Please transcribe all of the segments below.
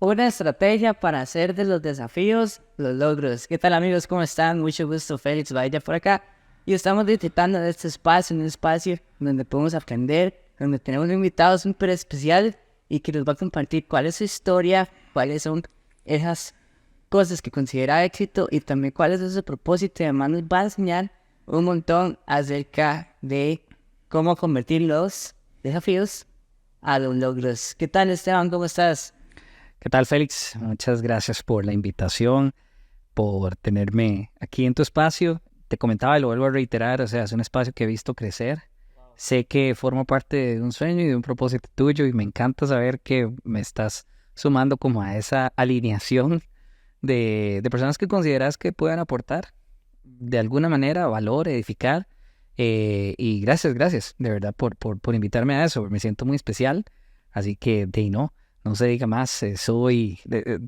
Una estrategia para hacer de los desafíos los logros. ¿Qué tal, amigos? ¿Cómo están? Mucho gusto, Félix Vaya por acá. Y estamos disfrutando de este espacio, un espacio donde podemos aprender, donde tenemos un invitado súper especial y que nos va a compartir cuál es su historia, cuáles son esas cosas que considera éxito y también cuál es ese propósito. Y además nos va a enseñar un montón acerca de cómo convertir los desafíos a los logros. ¿Qué tal, Esteban? ¿Cómo estás? ¿Qué tal, Félix? Muchas gracias por la invitación, por tenerme aquí en tu espacio. Te comentaba y lo vuelvo a reiterar, o sea, es un espacio que he visto crecer. Sé que forma parte de un sueño y de un propósito tuyo y me encanta saber que me estás sumando como a esa alineación de personas que consideras que puedan aportar de alguna manera valor, edificar. Y gracias, de verdad, por invitarme a eso. Me siento muy especial, así que no se diga más, soy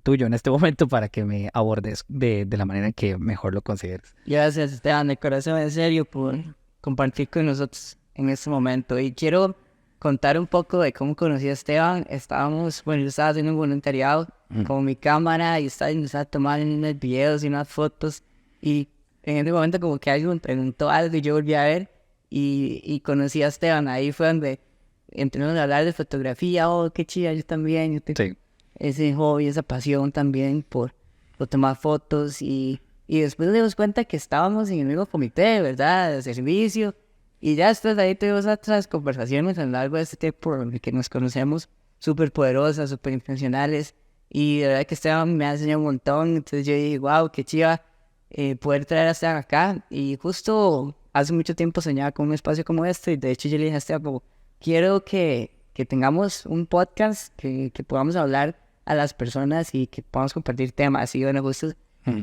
tuyo en este momento para que me abordes de la manera en que mejor lo consideres. Gracias, Esteban, de corazón, en serio, por compartir con nosotros en este momento. Y quiero contar un poco de cómo conocí a Esteban. Yo estaba haciendo un voluntariado con mi cámara y estaba tomando unos videos y unas fotos. Y en ese momento como que alguien me preguntó algo y yo volví a ver y conocí a Esteban. Ahí fue donde entramos a hablar de fotografía. Oh, qué chida, yo también. Yo tengo Sí, ese hobby, esa pasión también por tomar fotos y después nos dimos cuenta que estábamos en el mismo comité, ¿verdad? De servicio. Y ya después de ahí tuvimos otras conversaciones a lo largo de este tiempo en el que nos conocemos súper poderosas, súper intencionales. Y de verdad que Esteban me ha enseñado un montón. Entonces yo dije, wow, qué chiva poder traer a Esteban acá. Y justo hace mucho tiempo soñaba con un espacio como este. Y de hecho yo le dije a Esteban como, quiero que tengamos un podcast que podamos hablar a las personas y que podamos compartir temas. Y bueno, justo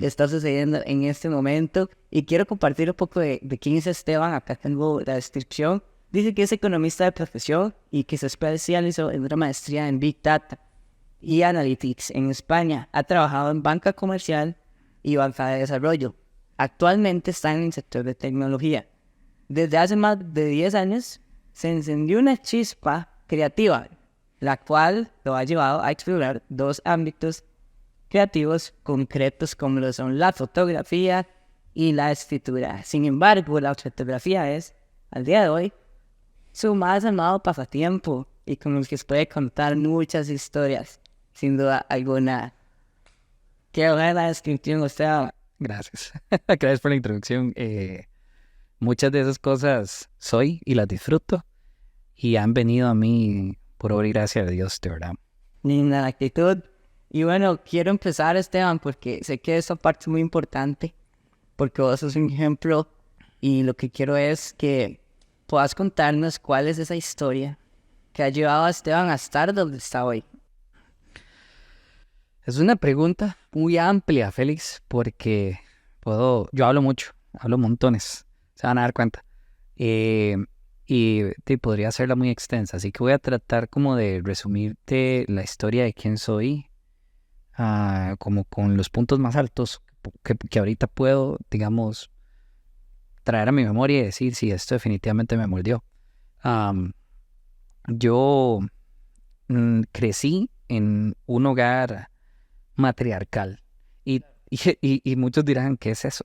está sucediendo en este momento. Y quiero compartir un poco de quién es Esteban. Acá tengo la descripción. Dice que es economista de profesión y que se especializó en una maestría en Big Data y Analytics en España. Ha trabajado en banca comercial y banca de desarrollo. Actualmente está en el sector de tecnología. Desde hace más de 10 años se encendió una chispa creativa, la cual lo ha llevado a explorar dos ámbitos creativos concretos como lo son la fotografía y la escritura. Sin embargo, la fotografía es, al día de hoy, su más amado pasatiempo y con el que se puede contar muchas historias, sin duda alguna. Quiero ver la descripción, o sea, gracias. Gracias por la introducción. Muchas de esas cosas soy y las disfruto y han venido a mí por obra y gracia de Dios, de verdad. linda actitud. Y bueno, quiero empezar, Esteban, porque sé que esa parte es muy importante, porque vos sos un ejemplo y lo que quiero es que puedas contarnos cuál es esa historia que ha llevado a Esteban a estar donde está hoy. Es una pregunta muy amplia, Félix, porque yo hablo mucho, hablo montones, se van a dar cuenta. Eh, podría hacerla muy extensa, así que voy a tratar como de resumirte la historia de quién soy, como con los puntos más altos que ahorita puedo, digamos, traer a mi memoria y decir si esto definitivamente me moldeó. Am, yo crecí en un hogar matriarcal. Y muchos dirán, ¿qué es eso?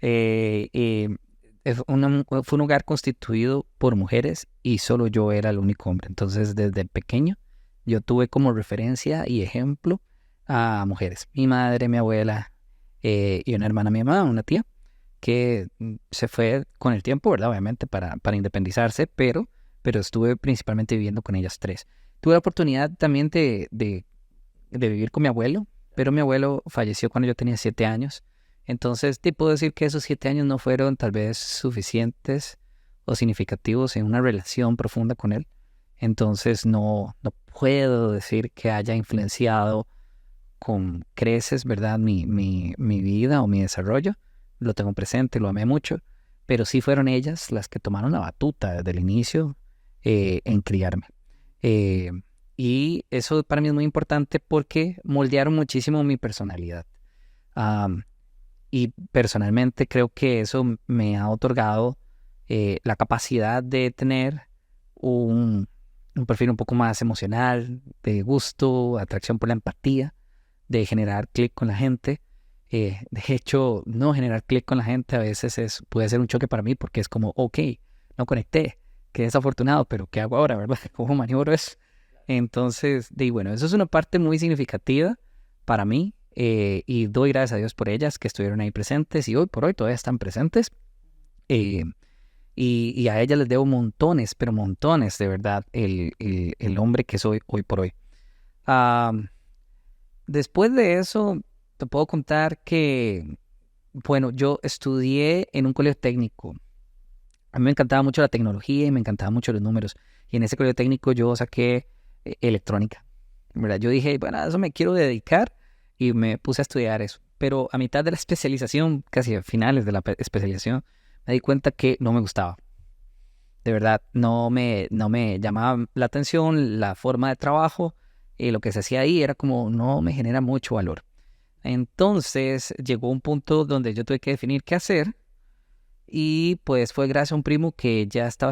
Eh, eh, fue un hogar constituido por mujeres y solo yo era el único hombre. Entonces, desde pequeño, yo tuve como referencia y ejemplo a mujeres. Mi madre, mi abuela y una hermana, mi mamá, una tía, que se fue con el tiempo, ¿verdad? Obviamente, para independizarse, pero estuve principalmente viviendo con ellas tres. Tuve la oportunidad también de vivir con mi abuelo, pero mi abuelo falleció cuando yo tenía 7 años. Entonces, te puedo decir que esos 7 años no fueron tal vez suficientes o significativos en una relación profunda con él. Entonces, no puedo decir que haya influenciado con creces, ¿verdad? Mi vida o mi desarrollo. Lo tengo presente, lo amé mucho, pero sí fueron ellas las que tomaron la batuta desde el inicio en criarme. Eh, y eso para mí es muy importante porque moldearon muchísimo mi personalidad. Am, y personalmente creo que eso me ha otorgado la capacidad de tener un un perfil un poco más emocional, de gusto, atracción por la empatía, de generar clic con la gente. De hecho, no generar clic con la gente a veces puede ser un choque para mí porque es como, ok, no conecté, qué desafortunado, pero ¿qué hago ahora, verdad? ¿Cómo maniobro eso? Entonces, bueno, eso es una parte muy significativa para mí y doy gracias a Dios por ellas que estuvieron ahí presentes y hoy por hoy todavía están presentes. Eh, y a ellas les debo montones, pero montones, de verdad, el hombre que soy hoy por hoy. Ah, después de eso, te puedo contar que, bueno, yo estudié en un colegio técnico. A mí me encantaba mucho la tecnología y me encantaban mucho los números. Y en ese colegio técnico yo saqué electrónica, ¿verdad? Yo dije, bueno, a eso me quiero dedicar y me puse a estudiar eso. Pero a mitad de la especialización, casi a finales de la especialización, me di cuenta que no me gustaba. De verdad, no me llamaba la atención la forma de trabajo y lo que se hacía ahí era como no me genera mucho valor. Entonces llegó un punto donde yo tuve que definir qué hacer y pues fue gracias a un primo que ya estaba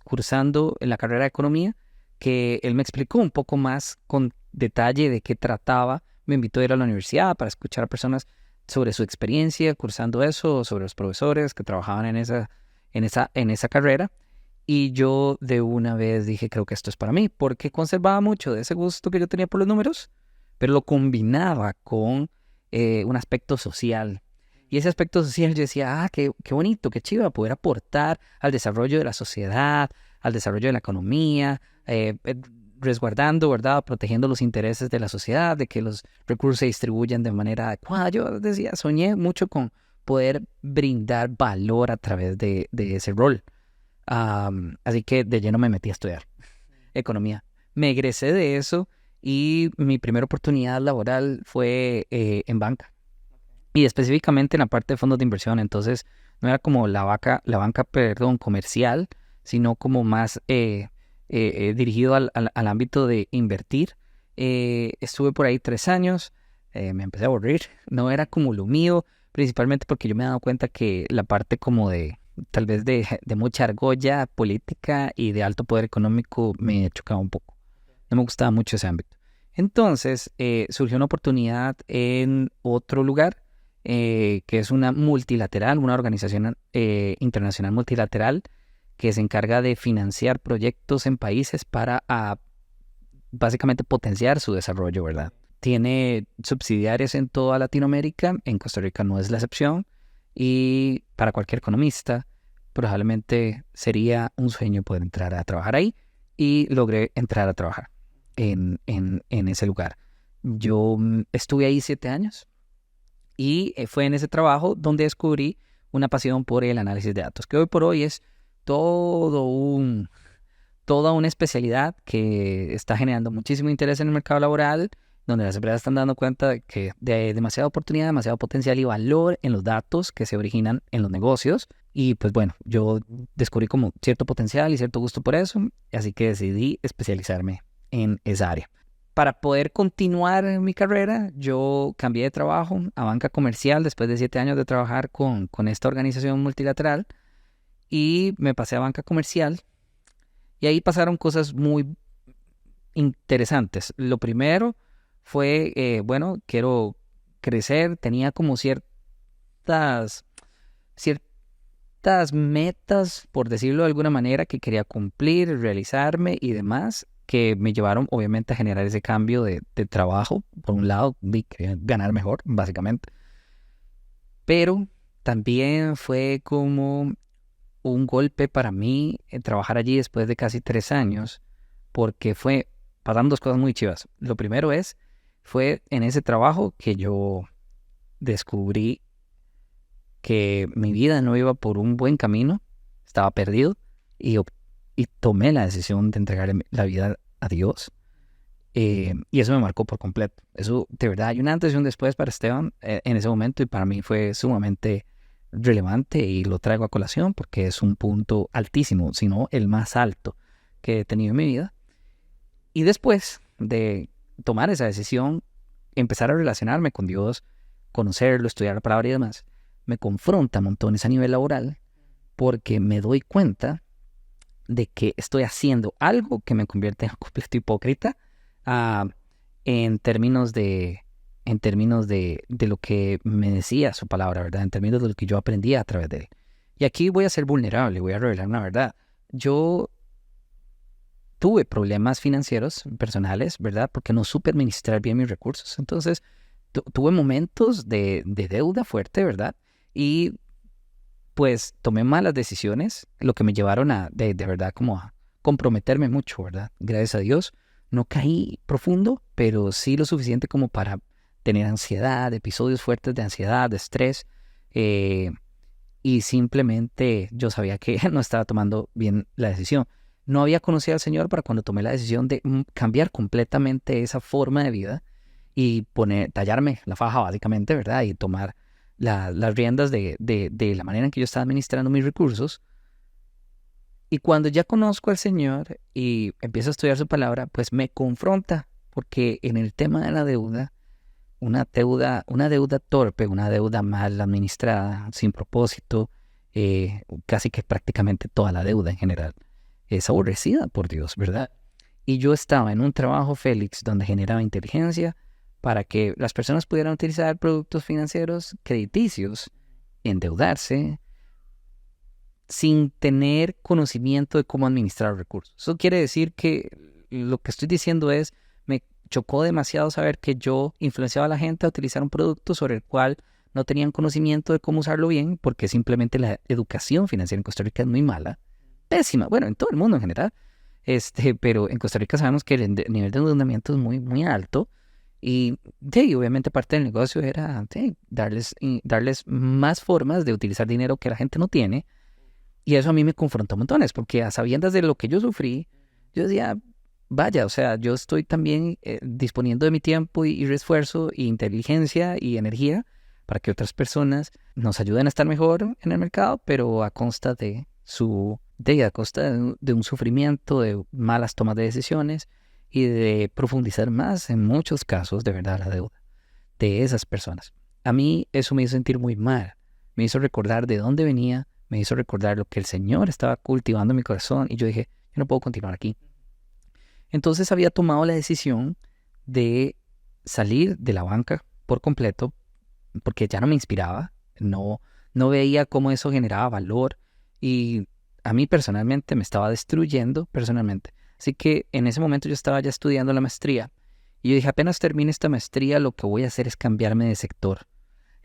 cursando en la carrera de economía que él me explicó un poco más con detalle de qué trataba. Me invitó a ir a la universidad para escuchar a personas sobre su experiencia cursando eso, sobre los profesores que trabajaban en esa carrera. Y yo de una vez dije, creo que esto es para mí, porque conservaba mucho de ese gusto que yo tenía por los números, pero lo combinaba con un aspecto social. Y ese aspecto social yo decía, qué bonito, qué chiva poder aportar al desarrollo de la sociedad, al desarrollo de la economía, resguardando, ¿verdad? Protegiendo los intereses de la sociedad, de que los recursos se distribuyan de manera adecuada. Yo decía, soñé mucho con poder brindar valor a través de ese rol. Así que de lleno me metí a estudiar economía. Me egresé de eso y mi primera oportunidad laboral fue en banca y específicamente en la parte de fondos de inversión. Entonces no era como la banca, perdón, comercial, sino como más dirigido al ámbito de invertir. Estuve por ahí 3 años, me empecé a aburrir, no era como lo mío, principalmente porque yo me he dado cuenta que la parte como de tal vez de mucha argolla política y de alto poder económico me chocaba un poco. No me gustaba mucho ese ámbito. Entonces surgió una oportunidad en otro lugar, que es una multilateral, una organización internacional multilateral que se encarga de financiar proyectos en países para básicamente potenciar su desarrollo, ¿verdad? Tiene subsidiarias en toda Latinoamérica, en Costa Rica no es la excepción, y para cualquier economista probablemente sería un sueño poder entrar a trabajar ahí, y logré entrar a trabajar en ese lugar. Yo estuve ahí 7 años y fue en ese trabajo donde descubrí una pasión por el análisis de datos, que hoy por hoy es todo toda una especialidad que está generando muchísimo interés en el mercado laboral, donde las empresas están dando cuenta de que hay demasiada oportunidad, demasiado potencial y valor en los datos que se originan en los negocios. Y pues bueno, yo descubrí como cierto potencial y cierto gusto por eso, así que decidí especializarme en esa área. Para poder continuar mi carrera, yo cambié de trabajo a banca comercial después de 7 años de trabajar con esta organización multilateral y me pasé a banca comercial. Y ahí pasaron cosas muy interesantes. Lo primero fue, bueno, quiero crecer. Tenía como ciertas metas, por decirlo de alguna manera, que quería cumplir, realizarme y demás, que me llevaron obviamente a generar ese cambio de trabajo. Por un lado, quería ganar mejor, básicamente. Pero también fue como un golpe para mí trabajar allí después de casi 3 años, porque pasaron dos cosas muy chivas. Lo primero fue en ese trabajo que yo descubrí que mi vida no iba por un buen camino, estaba perdido y tomé la decisión de entregar la vida a Dios. Y eso me marcó por completo. Eso, de verdad, hay un antes y un después para Esteban en ese momento y para mí fue sumamente relevante y lo traigo a colación porque es un punto altísimo, si no el más alto que he tenido en mi vida. Y después de tomar esa decisión, empezar a relacionarme con Dios, conocerlo, estudiar la palabra y demás, me confronta montones a nivel laboral porque me doy cuenta de que estoy haciendo algo que me convierte en un completo hipócrita ah, en términos de lo que me decía su palabra, ¿verdad? En términos de lo que yo aprendía a través de él. Y aquí voy a ser vulnerable, voy a revelar una verdad. Yo tuve problemas financieros personales, ¿verdad? Porque no supe administrar bien mis recursos. Entonces, tuve momentos de deuda fuerte, ¿verdad? Y pues tomé malas decisiones, lo que me llevaron de verdad como a comprometerme mucho, ¿verdad? Gracias a Dios, no caí profundo, pero sí lo suficiente como para tener ansiedad, episodios fuertes de ansiedad, de estrés, eh, y simplemente yo sabía que no estaba tomando bien la decisión. No había conocido al Señor para cuando tomé la decisión de cambiar completamente esa forma de vida y tallarme la faja básicamente, ¿verdad? Y tomar las riendas de la manera en que yo estaba administrando mis recursos. Y cuando ya conozco al Señor y empiezo a estudiar su palabra, pues me confronta, porque en el tema de la deuda, una deuda torpe, una deuda mal administrada, sin propósito, casi que prácticamente toda la deuda en general, es aborrecida por Dios, ¿verdad? Y yo estaba en un trabajo, Félix, donde generaba inteligencia para que las personas pudieran utilizar productos financieros crediticios, endeudarse, sin tener conocimiento de cómo administrar los recursos. Eso quiere decir que lo que estoy diciendo es, me chocó demasiado saber que yo influenciaba a la gente a utilizar un producto sobre el cual no tenían conocimiento de cómo usarlo bien, porque simplemente la educación financiera en Costa Rica es muy mala, pésima, bueno, en todo el mundo en general, pero en Costa Rica sabemos que el nivel de endeudamiento es muy, muy alto. Y obviamente parte del negocio era darles más formas de utilizar dinero que la gente no tiene. Y eso a mí me confrontó montones, porque a sabiendas de lo que yo sufrí, yo decía, vaya, o sea, yo estoy también disponiendo de mi tiempo y esfuerzo y inteligencia y energía para que otras personas nos ayuden a estar mejor en el mercado, pero a costa a costa de un sufrimiento, de malas tomas de decisiones y de profundizar más en muchos casos de verdad la deuda de esas personas. A mí eso me hizo sentir muy mal, me hizo recordar de dónde venía, me hizo recordar lo que el Señor estaba cultivando en mi corazón y yo dije, yo no puedo continuar aquí. Entonces había tomado la decisión de salir de la banca por completo porque ya no me inspiraba, no veía cómo eso generaba valor y a mí personalmente me estaba destruyendo personalmente. Así que en ese momento yo estaba ya estudiando la maestría y yo dije, apenas termine esta maestría, lo que voy a hacer es cambiarme de sector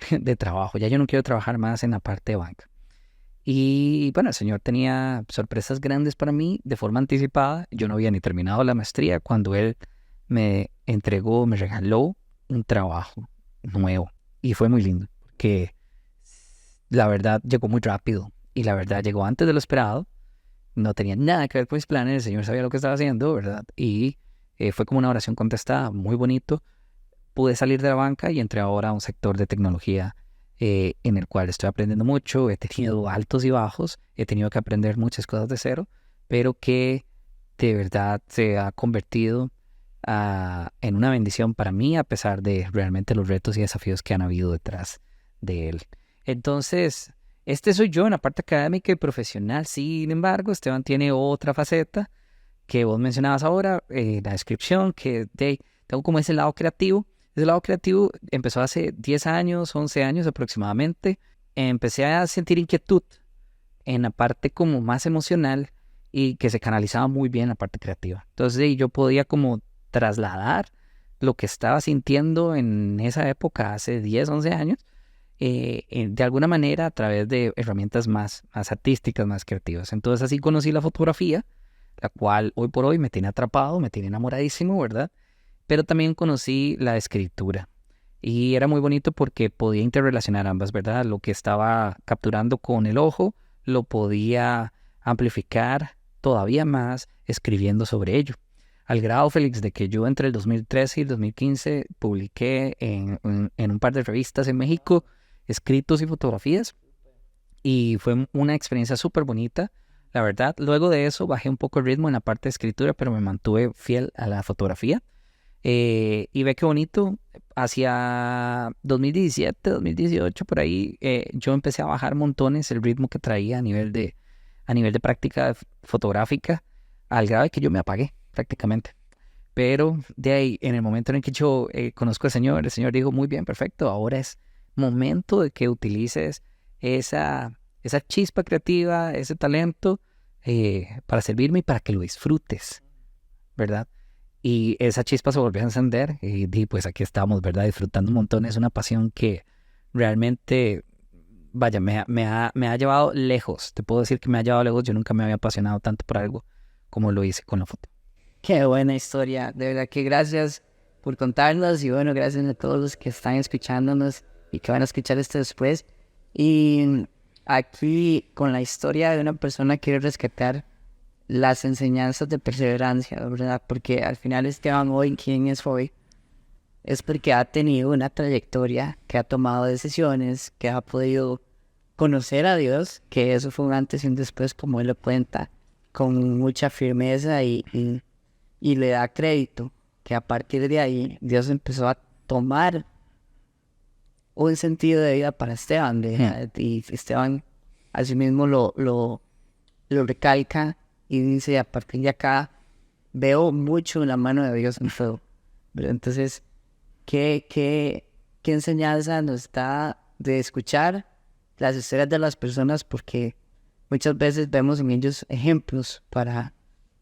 de trabajo. Ya yo no quiero trabajar más en la parte de banca. Y bueno, el Señor tenía sorpresas grandes para mí de forma anticipada. Yo no había ni terminado la maestría cuando Él me regaló un trabajo nuevo. Y fue muy lindo, porque la verdad llegó muy rápido y la verdad llegó antes de lo esperado. No tenía nada que ver con mis planes, el Señor sabía lo que estaba haciendo, ¿verdad? Y fue como una oración contestada, muy bonito. Pude salir de la banca y entré ahora a un sector de tecnología en el cual estoy aprendiendo mucho. He tenido altos y bajos, he tenido que aprender muchas cosas de cero, pero que de verdad se ha convertido en una bendición para mí, a pesar de realmente los retos y desafíos que han habido detrás de él. Entonces, este soy yo en la parte académica y profesional. Sin embargo, Esteban tiene otra faceta que vos mencionabas ahora, la descripción, que tengo como ese lado creativo. Ese lado creativo empezó hace 10 años, 11 años aproximadamente. Empecé a sentir inquietud en la parte como más emocional y que se canalizaba muy bien en la parte creativa. Entonces yo podía como trasladar lo que estaba sintiendo en esa época, hace 10, 11 años, de alguna manera a través de herramientas más artísticas, más creativas. Entonces así conocí la fotografía, la cual hoy por hoy me tiene atrapado, me tiene enamoradísimo, ¿verdad? Pero también conocí la escritura y era muy bonito porque podía interrelacionar ambas, ¿verdad? Lo que estaba capturando con el ojo lo podía amplificar todavía más escribiendo sobre ello. Al grado, Félix, de que yo entre el 2013 y el 2015 publiqué en un par de revistas en México escritos y fotografías y fue una experiencia súper bonita. La verdad, luego de eso bajé un poco el ritmo en la parte de escritura, pero me mantuve fiel a la fotografía. Y ve qué bonito, hacia 2017, 2018, por ahí, yo empecé a bajar montones el ritmo que traía a a nivel de práctica fotográfica, al grado de que yo me apagué prácticamente. Pero de ahí, en el momento en el que yo conozco al Señor, el Señor dijo, muy bien, perfecto, ahora es momento de que utilices esa chispa creativa, ese talento para servirme y para que lo disfrutes, ¿verdad? Y esa chispa se volvió a encender y pues aquí estamos, ¿verdad? Disfrutando un montón. Es una pasión que realmente, vaya, me ha llevado lejos. Te puedo decir que me ha llevado lejos. Yo nunca me había apasionado tanto por algo como lo hice con la foto. Qué buena historia, de verdad que gracias por contarnos y bueno, gracias a todos los que están escuchándonos y que van a escuchar esto después. Y aquí con la historia de una persona quiero rescatar las enseñanzas de perseverancia, ¿verdad? Porque al final Esteban hoy, quien es hoy, es porque ha tenido una trayectoria, que ha tomado decisiones, que ha podido conocer a Dios, que eso fue un antes y un después, como él lo cuenta, con mucha firmeza y le da crédito, que a partir de ahí Dios empezó a tomar un sentido de vida para Esteban, y Esteban asimismo lo recalca y dice, a partir de acá veo mucho la mano de Dios en todo. Pero entonces, ¿qué enseñanza nos da de escuchar las historias de las personas? Porque muchas veces vemos en ellos ejemplos para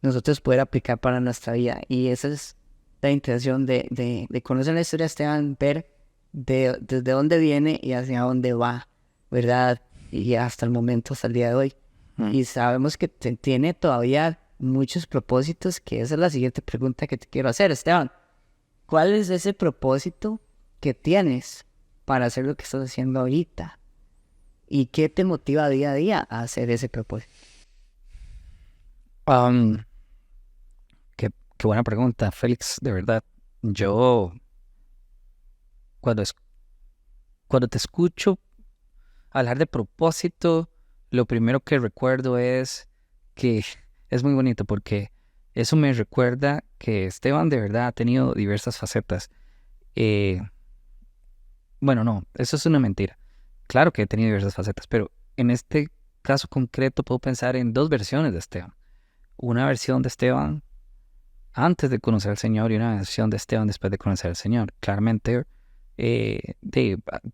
nosotros poder aplicar para nuestra vida. Y esa es la intención de conocer la historia de Esteban, ver desde dónde viene y hacia dónde va, ¿verdad? Y hasta el momento, hasta el día de hoy. Y sabemos que tiene todavía muchos propósitos, que esa es la siguiente pregunta que te quiero hacer, Esteban. ¿Cuál es ese propósito que tienes para hacer lo que estás haciendo ahorita? ¿Y qué te motiva día a día a hacer ese propósito? Qué buena pregunta, Félix, de verdad. Yo, cuando, cuando te escucho hablar de propósito, lo primero que recuerdo es que es muy bonito porque eso me recuerda que Esteban de verdad ha tenido diversas facetas. Bueno, no, eso es una mentira. Claro que he tenido diversas facetas, pero en este caso concreto puedo pensar en dos versiones de Esteban. Una versión de Esteban antes de conocer al Señor y una versión de Esteban después de conocer al Señor. Claramente, te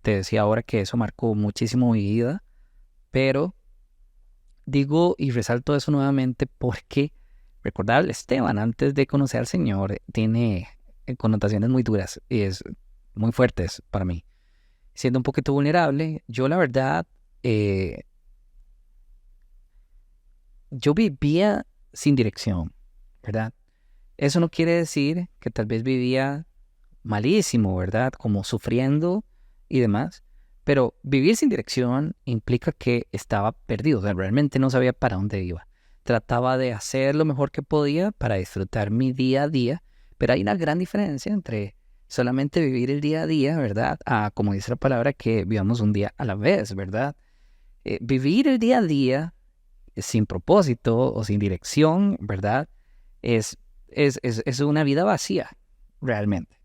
decía ahora que eso marcó muchísimo mi vida, pero digo y resalto eso nuevamente porque recordar Esteban antes de conocer al Señor tiene connotaciones muy duras y es muy fuertes para mí. Siendo un poquito vulnerable, yo la verdad, yo vivía sin dirección, ¿verdad? Eso no quiere decir que tal vez vivía malísimo, ¿verdad? Como sufriendo y demás. Pero vivir sin dirección implica que estaba perdido, o sea, realmente no sabía para dónde iba. Trataba de hacer lo mejor que podía para disfrutar mi día a día, pero hay una gran diferencia entre solamente vivir el día a día, ¿verdad? A, como dice la palabra, que vivamos un día a la vez, ¿verdad? Vivir el día a día sin propósito o sin dirección, ¿verdad? Es una vida vacía, realmente.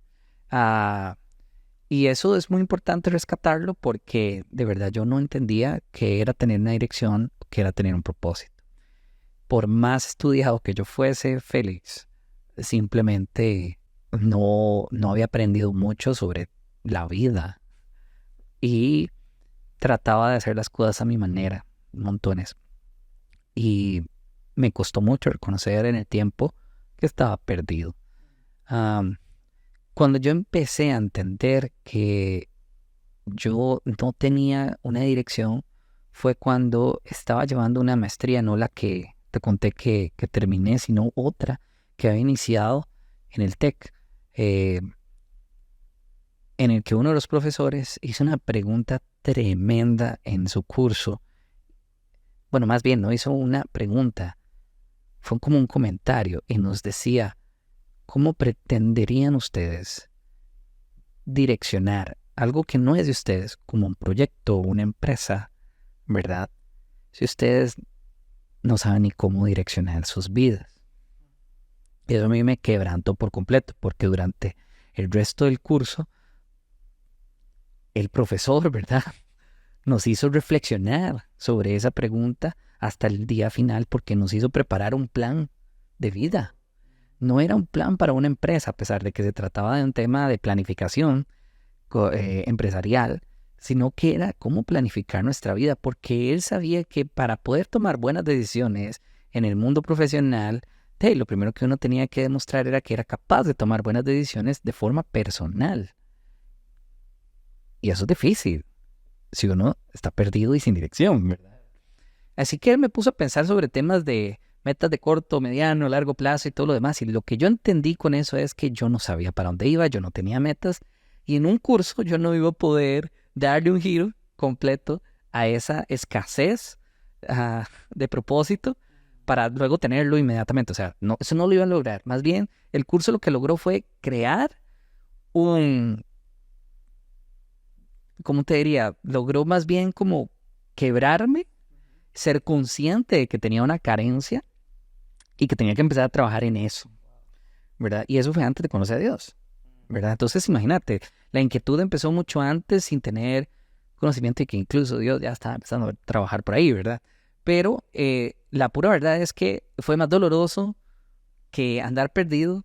Y eso es muy importante rescatarlo porque de verdad yo no entendía qué era tener una dirección, qué era tener un propósito. Por más estudiado que yo fuese, Félix, simplemente no había aprendido mucho sobre la vida y trataba de hacer las cosas a mi manera, montones. Y me costó mucho reconocer en el tiempo que estaba perdido. Cuando yo empecé a entender que yo no tenía una dirección, fue cuando estaba llevando una maestría, no la que te conté que terminé, sino otra que había iniciado en el TEC, en el que uno de los profesores hizo una pregunta tremenda en su curso. Bueno, más bien no hizo una pregunta, fue como un comentario y nos decía, ¿cómo pretenderían ustedes direccionar algo que no es de ustedes, como un proyecto o una empresa, ¿verdad? Si ustedes no saben ni cómo direccionar sus vidas? Eso a mí me quebrantó por completo, porque durante el resto del curso, el profesor, ¿verdad?, nos hizo reflexionar sobre esa pregunta hasta el día final porque nos hizo preparar un plan de vida. No era un plan para una empresa, a pesar de que se trataba de un tema de planificación empresarial, sino que era cómo planificar nuestra vida, porque él sabía que para poder tomar buenas decisiones en el mundo profesional, lo primero que uno tenía que demostrar era que era capaz de tomar buenas decisiones de forma personal. Y eso es difícil, si uno está perdido y sin dirección, ¿verdad? Así que él me puso a pensar sobre temas de metas de corto, mediano, largo plazo y todo lo demás. Y lo que yo entendí con eso es que yo no sabía para dónde iba, yo no tenía metas. Y en un curso yo no iba a poder darle un giro completo a esa escasez de propósito para luego tenerlo inmediatamente. O sea, no, eso no lo iba a lograr. Más bien, el curso lo que logró fue crear ¿cómo te diría? Logró más bien como quebrarme, ser consciente de que tenía una carencia y que tenía que empezar a trabajar en eso, ¿verdad? Y eso fue antes de conocer a Dios, ¿verdad? Entonces, imagínate, la inquietud empezó mucho antes sin tener conocimiento y que incluso Dios ya estaba empezando a trabajar por ahí, ¿verdad? Pero la pura verdad es que fue más doloroso que estar perdido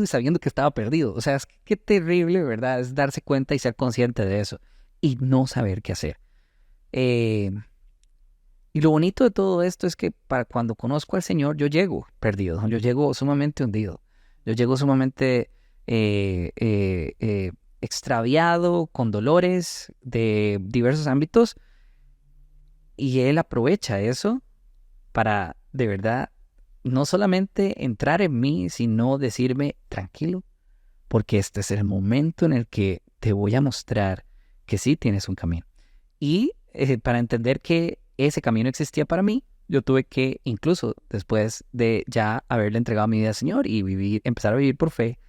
y sabiendo que estaba perdido. O sea, es que qué terrible, ¿verdad? Es darse cuenta y ser consciente de eso y no saber qué hacer. Y lo bonito de todo esto es que para cuando conozco al Señor, yo llego perdido, yo llego sumamente hundido, yo llego sumamente extraviado, con dolores de diversos ámbitos, y Él aprovecha eso para de verdad no solamente entrar en mí, sino decirme, tranquilo, porque este es el momento en el que te voy a mostrar que sí tienes un camino. Y para entender que ese camino existía para mí, yo tuve que, incluso después de ya haberle entregado mi vida al Señor y empezar a vivir por fe,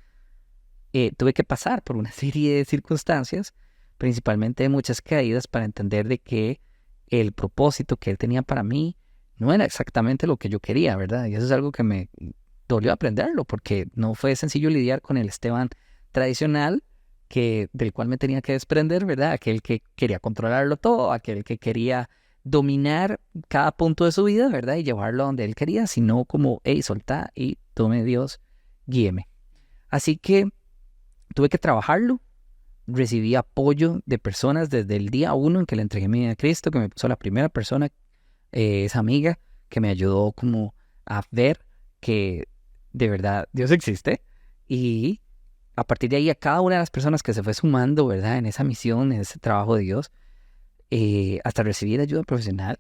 tuve que pasar por una serie de circunstancias, principalmente de muchas caídas, para entender de que el propósito que Él tenía para mí no era exactamente lo que yo quería, ¿verdad? Y eso es algo que me dolió aprenderlo, porque no fue sencillo lidiar con el Esteban tradicional, del cual me tenía que desprender, ¿verdad? Aquel que quería controlarlo todo, aquel que quería dominar cada punto de su vida, ¿verdad? Y llevarlo a donde él quería, sino como, hey, soltá y tome Dios, guíeme. Así que tuve que trabajarlo. Recibí apoyo de personas desde el día 1 en que le entregué mi vida a Cristo, que me puso la primera persona, esa amiga, que me ayudó como a ver que de verdad Dios existe. Y a partir de ahí, a cada una de las personas que se fue sumando, ¿verdad? En esa misión, en ese trabajo de Dios, hasta recibir ayuda profesional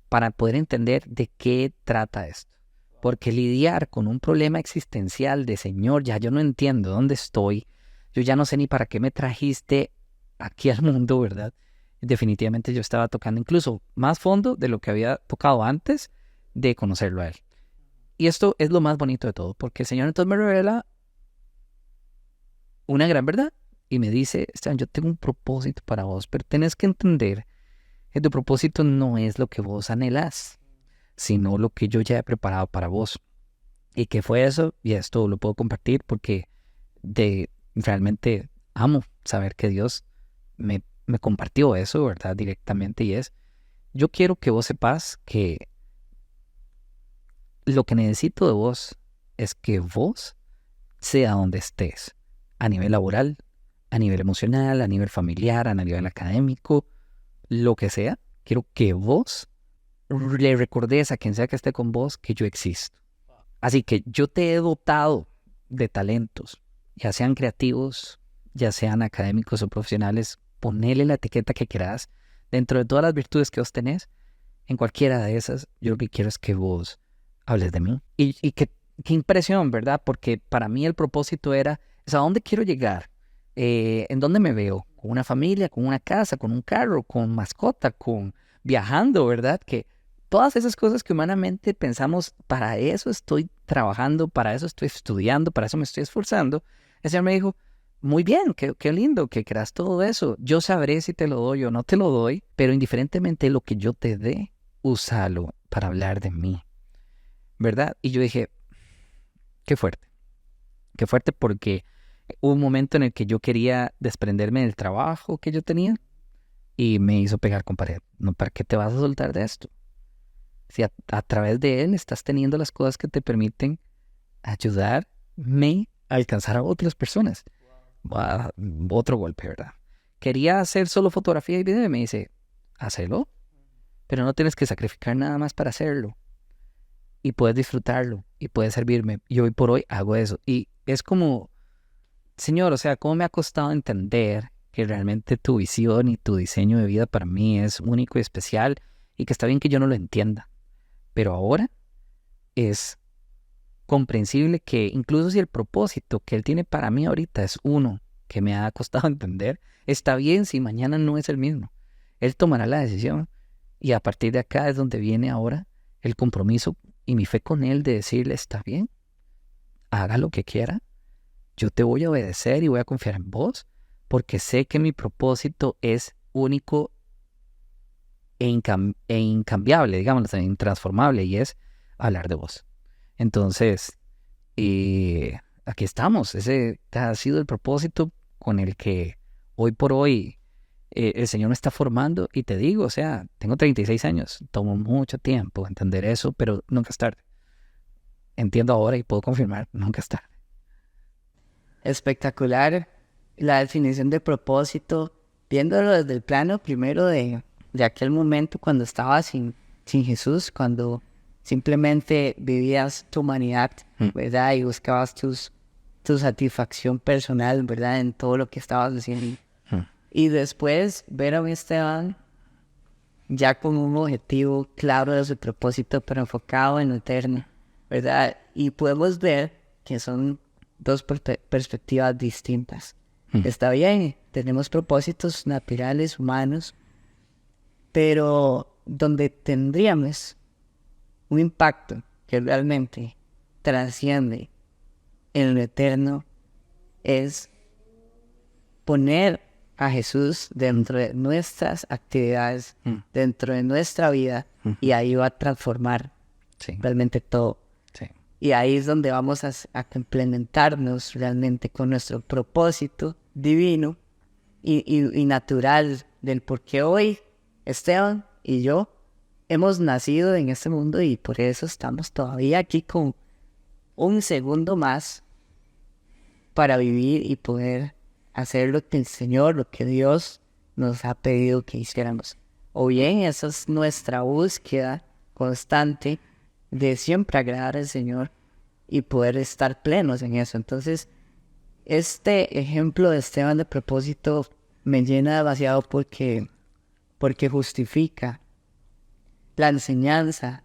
para poder entender de qué trata esto. Porque lidiar con un problema existencial de Señor, ya yo no entiendo dónde estoy, yo ya no sé ni para qué me trajiste aquí al mundo, ¿verdad? Definitivamente yo estaba tocando incluso más fondo de lo que había tocado antes de conocerlo a Él. Y esto es lo más bonito de todo, porque el Señor entonces me revela una gran verdad y me dice, Esteban, yo tengo un propósito para vos, pero tenés que entender que tu propósito no es lo que vos anhelás, sino lo que yo ya he preparado para vos. ¿Y qué fue eso? Y esto lo puedo compartir porque realmente amo saber que Dios me compartió eso, ¿verdad? Directamente, y es, yo quiero que vos sepas que lo que necesito de vos es que vos, sea donde estés, a nivel laboral, a nivel emocional, a nivel familiar, a nivel académico, lo que sea, quiero que vos le recordes a quien sea que esté con vos que yo existo. Así que yo te he dotado de talentos, ya sean creativos, ya sean académicos o profesionales, ponele la etiqueta que quieras. Dentro de todas las virtudes que vos tenés, en cualquiera de esas, yo lo que quiero es que vos hables de mí. Y qué impresión, ¿verdad? Porque para mí el propósito era, ¿a dónde quiero llegar? ¿En dónde me veo? ¿Con una familia, con una casa, con un carro, con mascota, con viajando, ¿verdad? Que todas esas cosas que humanamente pensamos, para eso estoy trabajando, para eso estoy estudiando, para eso me estoy esforzando. El Señor me dijo, muy bien, qué lindo que creas todo eso. Yo sabré si te lo doy o no te lo doy, pero indiferentemente de lo que yo te dé, úsalo para hablar de mí, ¿verdad? Y yo dije, qué fuerte porque hubo un momento en el que yo quería desprenderme del trabajo que yo tenía y me hizo pegar con pared. No, ¿para qué te vas a soltar de esto? si a través de él estás teniendo las cosas que te permiten ayudarme a alcanzar a otras personas. Ah, otro golpe, ¿verdad? Quería hacer solo fotografía y video y me dice, hazlo, pero no tienes que sacrificar nada más para hacerlo. Y puedes disfrutarlo y puedes servirme. Y hoy por hoy hago eso. Y es como, Señor, o sea, ¿cómo me ha costado entender que realmente tu visión y tu diseño de vida para mí es único y especial y que está bien que yo no lo entienda? Pero ahora es comprensible que incluso si el propósito que Él tiene para mí ahorita es uno que me ha costado entender, está bien si mañana no es el mismo. Él tomará la decisión y a partir de acá es donde viene ahora el compromiso y mi fe con Él de decirle, está bien, haga lo que quiera, yo te voy a obedecer y voy a confiar en vos, porque sé que mi propósito es único e incambiable, digamos, e intransformable, y es hablar de vos. Entonces, aquí estamos. Ese ha sido el propósito con el que hoy por hoy el Señor me está formando. Y te digo, o sea, tengo 36 años, tomó mucho tiempo entender eso, pero nunca es tarde. Entiendo ahora y puedo confirmar, nunca es tarde. Espectacular la definición de propósito, viéndolo desde el plano primero de aquel momento cuando estabas sin Jesús, cuando simplemente vivías tu humanidad, ¿verdad? Y buscabas tu satisfacción personal, ¿verdad? En todo lo que estabas haciendo. Y después ver a un Esteban ya con un objetivo claro de su propósito, pero enfocado en lo eterno, ¿verdad? Y podemos ver que son dos perspectivas distintas. Está bien, tenemos propósitos naturales, humanos, pero donde tendríamos un impacto que realmente trasciende en lo eterno es poner a Jesús dentro de nuestras actividades, dentro de nuestra vida, y ahí va a transformar realmente todo. Sí. Y ahí es donde vamos a complementarnos realmente con nuestro propósito divino y natural del por qué hoy Esteban y yo hemos nacido en este mundo, y por eso estamos todavía aquí con un segundo más para vivir y poder hacer lo que el Señor, lo que Dios nos ha pedido que hiciéramos. O bien, esa es nuestra búsqueda constante de siempre agradar al Señor y poder estar plenos en eso. Entonces, este ejemplo de Esteban de propósito me llena demasiado porque justifica la enseñanza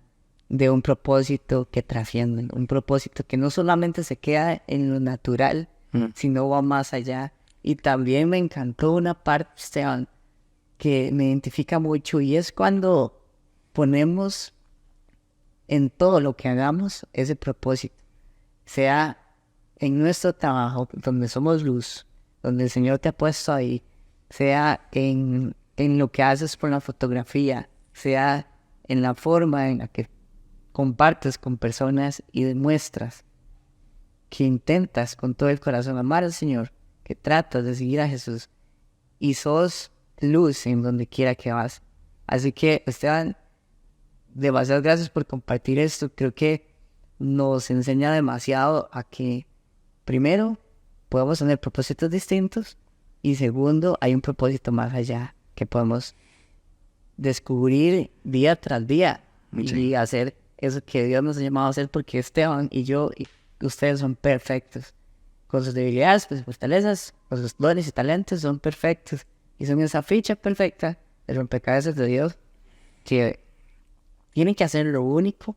de un propósito que trasciende, un propósito que no solamente se queda en lo natural, sino va más allá. Y también me encantó una parte, Esteban, que me identifica mucho, y es cuando ponemos en todo lo que hagamos ese propósito, sea en nuestro trabajo, donde somos luz, donde el Señor te ha puesto ahí, sea en lo que haces por la fotografía, sea en la forma en la que compartes con personas y demuestras que intentas con todo el corazón amar al Señor, que tratas de seguir a Jesús y sos luz en donde quiera que vas. Así que, Esteban, demasiadas gracias por compartir esto. Creo que nos enseña demasiado a que, primero, podemos tener propósitos distintos, y segundo, hay un propósito más allá que podemos descubrir día tras día y hacer eso que Dios nos ha llamado a hacer, porque Esteban y yo y ustedes son perfectos. Con sus debilidades, con sus fortalezas, con sus dones y talentos, son perfectos. Y son esa ficha perfecta de rompecabezas de Dios, que tienen que hacer lo único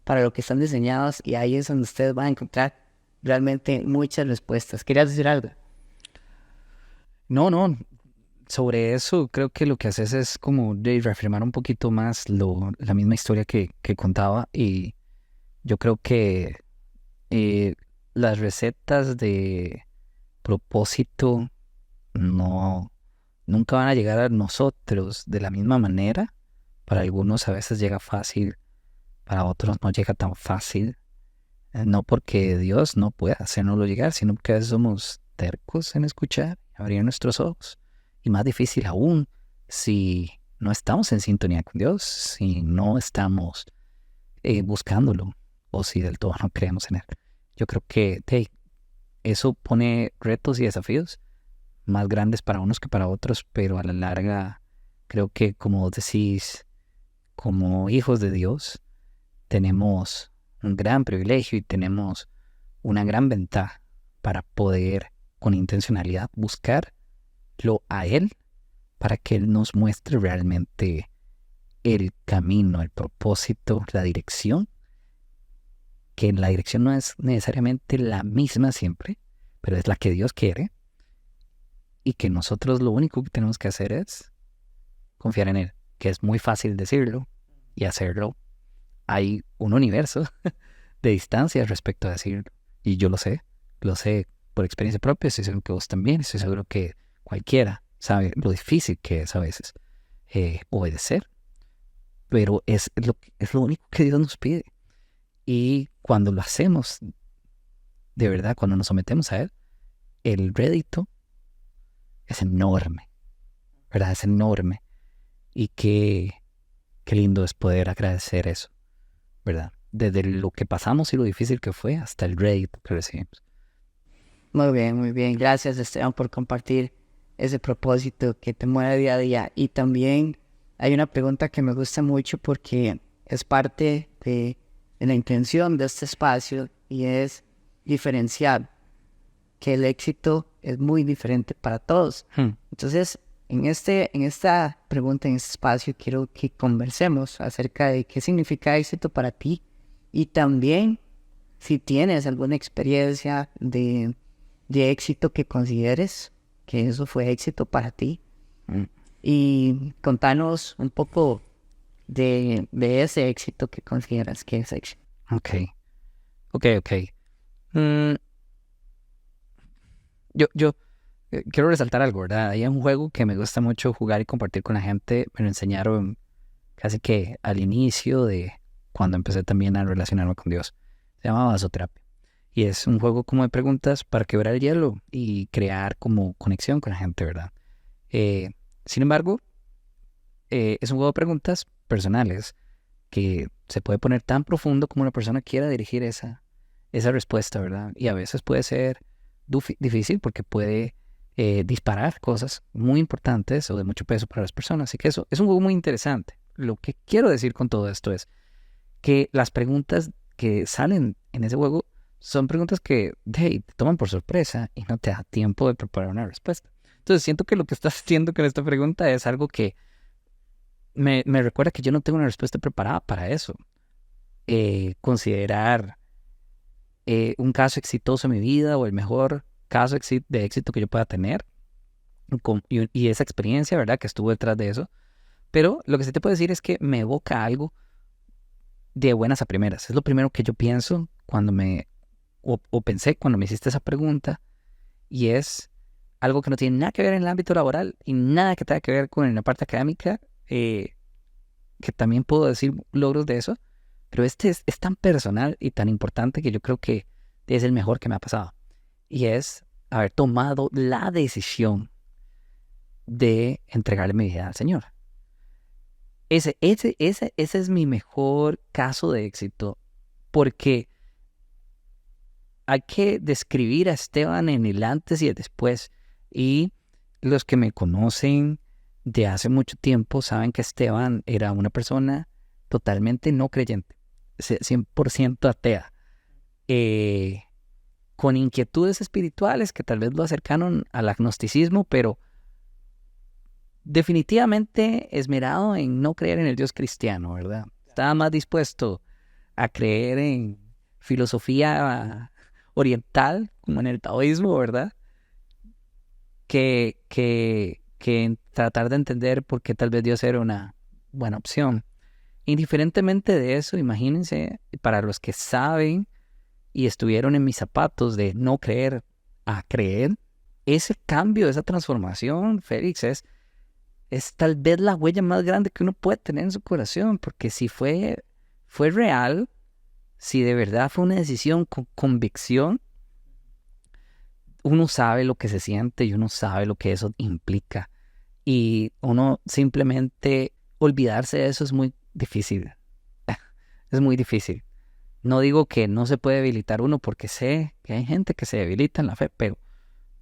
para lo que están diseñados, y ahí es donde ustedes van a encontrar realmente muchas respuestas. ¿Querías decir algo? No. Sobre eso creo que lo que haces es como de reafirmar un poquito más la misma historia que contaba, y yo creo que las recetas de propósito nunca van a llegar a nosotros de la misma manera. Para algunos a veces llega fácil, para otros no llega tan fácil. No porque Dios no pueda hacernoslo llegar, sino porque a veces somos tercos en escuchar, abrir nuestros ojos. Y más difícil aún si no estamos en sintonía con Dios, si no estamos buscándolo, o si del todo no creemos en él. Yo creo que eso pone retos y desafíos más grandes para unos que para otros, pero a la larga creo que, como vos decís, como hijos de Dios, tenemos un gran privilegio y tenemos una gran ventaja para poder, con intencionalidad, buscarlo a Él, para que Él nos muestre realmente el camino, el propósito, la dirección, que la dirección no es necesariamente la misma siempre, pero es la que Dios quiere, y que nosotros lo único que tenemos que hacer es confiar en Él, que es muy fácil decirlo y hacerlo. Hay un universo de distancia respecto a decirlo, y yo lo sé por experiencia propia, estoy seguro que vos también, estoy seguro que cualquiera sabe lo difícil que es a veces obedecer, pero es lo único que Dios nos pide. Y cuando lo hacemos, de verdad, cuando nos sometemos a Él, el rédito es enorme, ¿verdad? Es enorme. Y qué lindo es poder agradecer eso, ¿verdad? Desde lo que pasamos y lo difícil que fue hasta el rédito que recibimos. Muy bien, muy bien. Gracias, Esteban, por compartir ese propósito que te mueve día a día. Y también hay una pregunta que me gusta mucho porque es parte de la intención de este espacio, y es diferenciar que el éxito es muy diferente para todos. Entonces, en esta pregunta, en este espacio, quiero que conversemos acerca de qué significa éxito para ti, y también si tienes alguna experiencia de éxito que consideres que eso fue éxito para ti. Y contanos un poco de ese éxito que consideras que es éxito. Ok. Yo quiero resaltar algo, ¿verdad? Hay un juego que me gusta mucho jugar y compartir con la gente. Me lo enseñaron casi que al inicio de cuando empecé también a relacionarme con Dios. Se llama Vasoterapia. Y es un juego como de preguntas para quebrar el hielo y crear como conexión con la gente, ¿verdad? Sin embargo, es un juego de preguntas personales que se puede poner tan profundo como la persona quiera dirigir esa respuesta, ¿verdad? Y a veces puede ser difícil porque puede disparar cosas muy importantes o de mucho peso para las personas. Así que eso es un juego muy interesante. Lo que quiero decir con todo esto es que las preguntas que salen en ese juego son preguntas que te toman por sorpresa y no te da tiempo de preparar una respuesta. Entonces siento que lo que estás haciendo con esta pregunta es algo que me recuerda que yo no tengo una respuesta preparada para eso. Considerar un caso exitoso en mi vida o el mejor caso de éxito que yo pueda tener y esa experiencia, ¿verdad?, que estuvo detrás de eso. Pero lo que sí te puedo decir es que me evoca algo de buenas a primeras. Es lo primero que yo pienso cuando pensé cuando me hiciste esa pregunta, y es algo que no tiene nada que ver en el ámbito laboral y nada que tenga que ver con la parte académica, que también puedo decir logros de eso, pero es tan personal y tan importante que yo creo que es el mejor que me ha pasado, y es haber tomado la decisión de entregarle mi vida al Señor. Ese es mi mejor caso de éxito, porque hay que describir a Esteban en el antes y el después. Y los que me conocen de hace mucho tiempo saben que Esteban era una persona totalmente no creyente, 100% atea, con inquietudes espirituales que tal vez lo acercaron al agnosticismo, pero definitivamente esmerado en no creer en el Dios cristiano, ¿verdad? Estaba más dispuesto a creer en filosofía oriental, como en el taoísmo, ¿verdad?, que en tratar de entender por qué tal vez Dios era una buena opción. Indiferentemente de eso, imagínense, para los que saben y estuvieron en mis zapatos de no creer a creer, ese cambio, esa transformación, Félix, es tal vez la huella más grande que uno puede tener en su corazón, porque si fue real, si de verdad fue una decisión con convicción, uno sabe lo que se siente y uno sabe lo que eso implica. Y uno simplemente olvidarse de eso es muy difícil. es muy difícil. No digo que no se puede debilitar uno porque sé que hay gente que se debilita en la fe,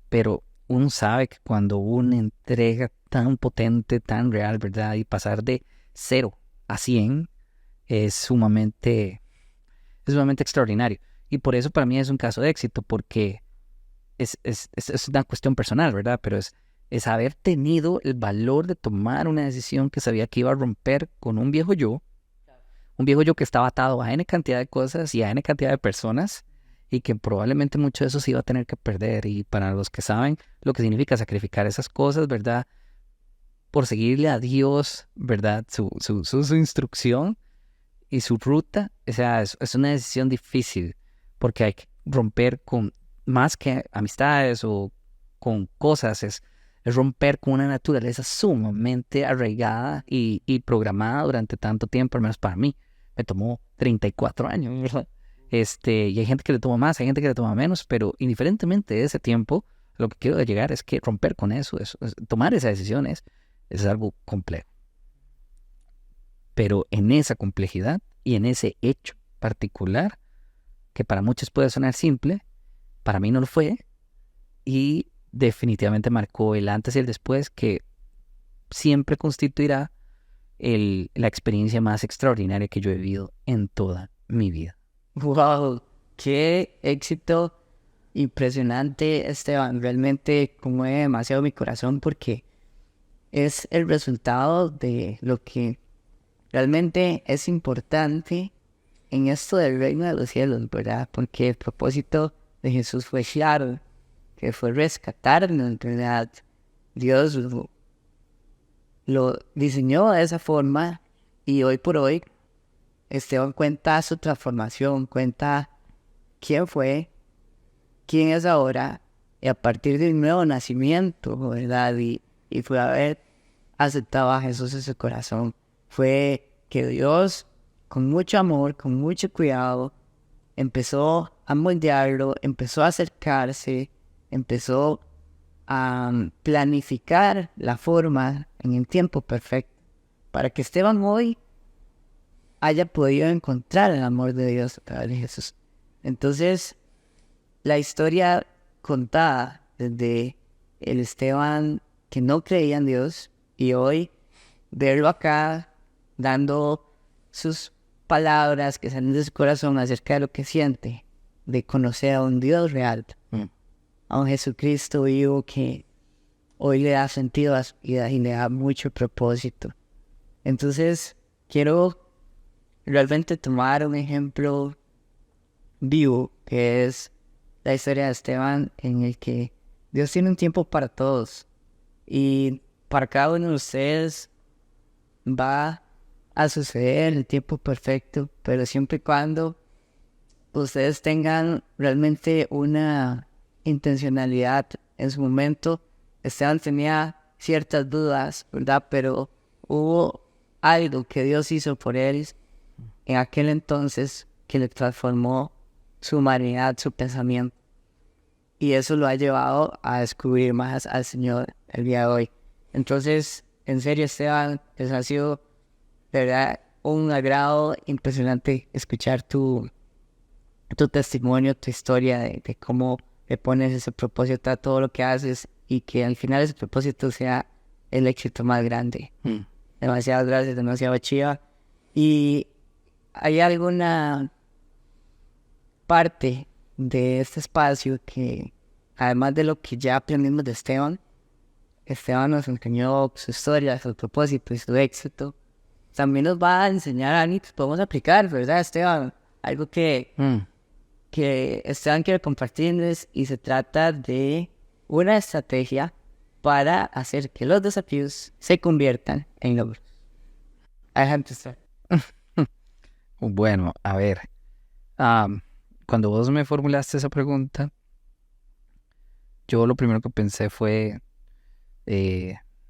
pero uno sabe que cuando una entrega tan potente, tan real, ¿verdad? Y pasar de 0 a 100 es sumamente extraordinario. Y por eso para mí es un caso de éxito, porque es una cuestión personal, ¿verdad? Pero es haber tenido el valor de tomar una decisión que sabía que iba a romper con un viejo yo que estaba atado a N cantidad de cosas y a N cantidad de personas, y que probablemente mucho de eso se iba a tener que perder. Y para los que saben lo que significa sacrificar esas cosas, ¿verdad? Por seguirle a Dios, ¿verdad? Su instrucción y su ruta, o sea, es una decisión difícil, porque hay que romper con más que amistades o con cosas, es romper con una naturaleza sumamente arraigada y programada durante tanto tiempo, al menos para mí. Me tomó 34 años, ¿verdad? Y hay gente que le toma más, hay gente que le toma menos, pero indiferentemente de ese tiempo, lo que quiero llegar es que romper con eso, tomar esas decisiones, es algo complejo. Pero en esa complejidad y en ese hecho particular, que para muchos puede sonar simple, para mí no lo fue, y definitivamente marcó el antes y el después, que siempre constituirá la experiencia más extraordinaria que yo he vivido en toda mi vida. Wow, qué éxito impresionante, Esteban. Realmente conmueve demasiado mi corazón porque es el resultado de lo que realmente es importante en esto del reino de los cielos, ¿verdad? Porque el propósito de Jesús fue claro, que fue rescatarnos, ¿verdad? Dios lo diseñó de esa forma, y hoy por hoy Esteban cuenta su transformación, cuenta quién fue, quién es ahora, y a partir de un nuevo nacimiento, ¿verdad? Y fue haber aceptado a Jesús en su corazón. Fue que Dios, con mucho amor, con mucho cuidado, empezó a moldearlo, empezó a acercarse, empezó a planificar la forma en el tiempo perfecto para que Esteban hoy haya podido encontrar el amor de Dios a través de Jesús. Entonces, la historia contada desde el Esteban que no creía en Dios, y hoy verlo acá dando sus palabras que salen de su corazón acerca de lo que siente, de conocer a un Dios real, a un Jesucristo vivo que hoy le da sentido a su vida y le da mucho propósito. Entonces, quiero realmente tomar un ejemplo vivo, que es la historia de Esteban, en el que Dios tiene un tiempo para todos, y para cada uno de ustedes va a suceder el tiempo perfecto, pero siempre y cuando ustedes tengan realmente una intencionalidad en su momento. Esteban tenía ciertas dudas, ¿verdad? Pero hubo algo que Dios hizo por él en aquel entonces que le transformó su humanidad, su pensamiento. Y eso lo ha llevado a descubrir más al Señor el día de hoy. Entonces, en serio, Esteban, eso ha sido de verdad un agrado impresionante escuchar tu testimonio, tu historia de cómo le pones ese propósito a todo lo que haces, y que al final ese propósito sea el éxito más grande. Demasiadas gracias, demasiado chiva. ¿Y hay alguna parte de este espacio que, además de lo que ya aprendimos de Esteban, Esteban nos enseñó su historia, su propósito y su éxito, también nos va a enseñar algo que podemos aplicar, ¿verdad, Esteban? Algo que Esteban quiere compartirles, y se trata de una estrategia para hacer que los desafíos se conviertan en logros. I have to start. Bueno, a ver, cuando vos me formulaste esa pregunta, yo lo primero que pensé fue,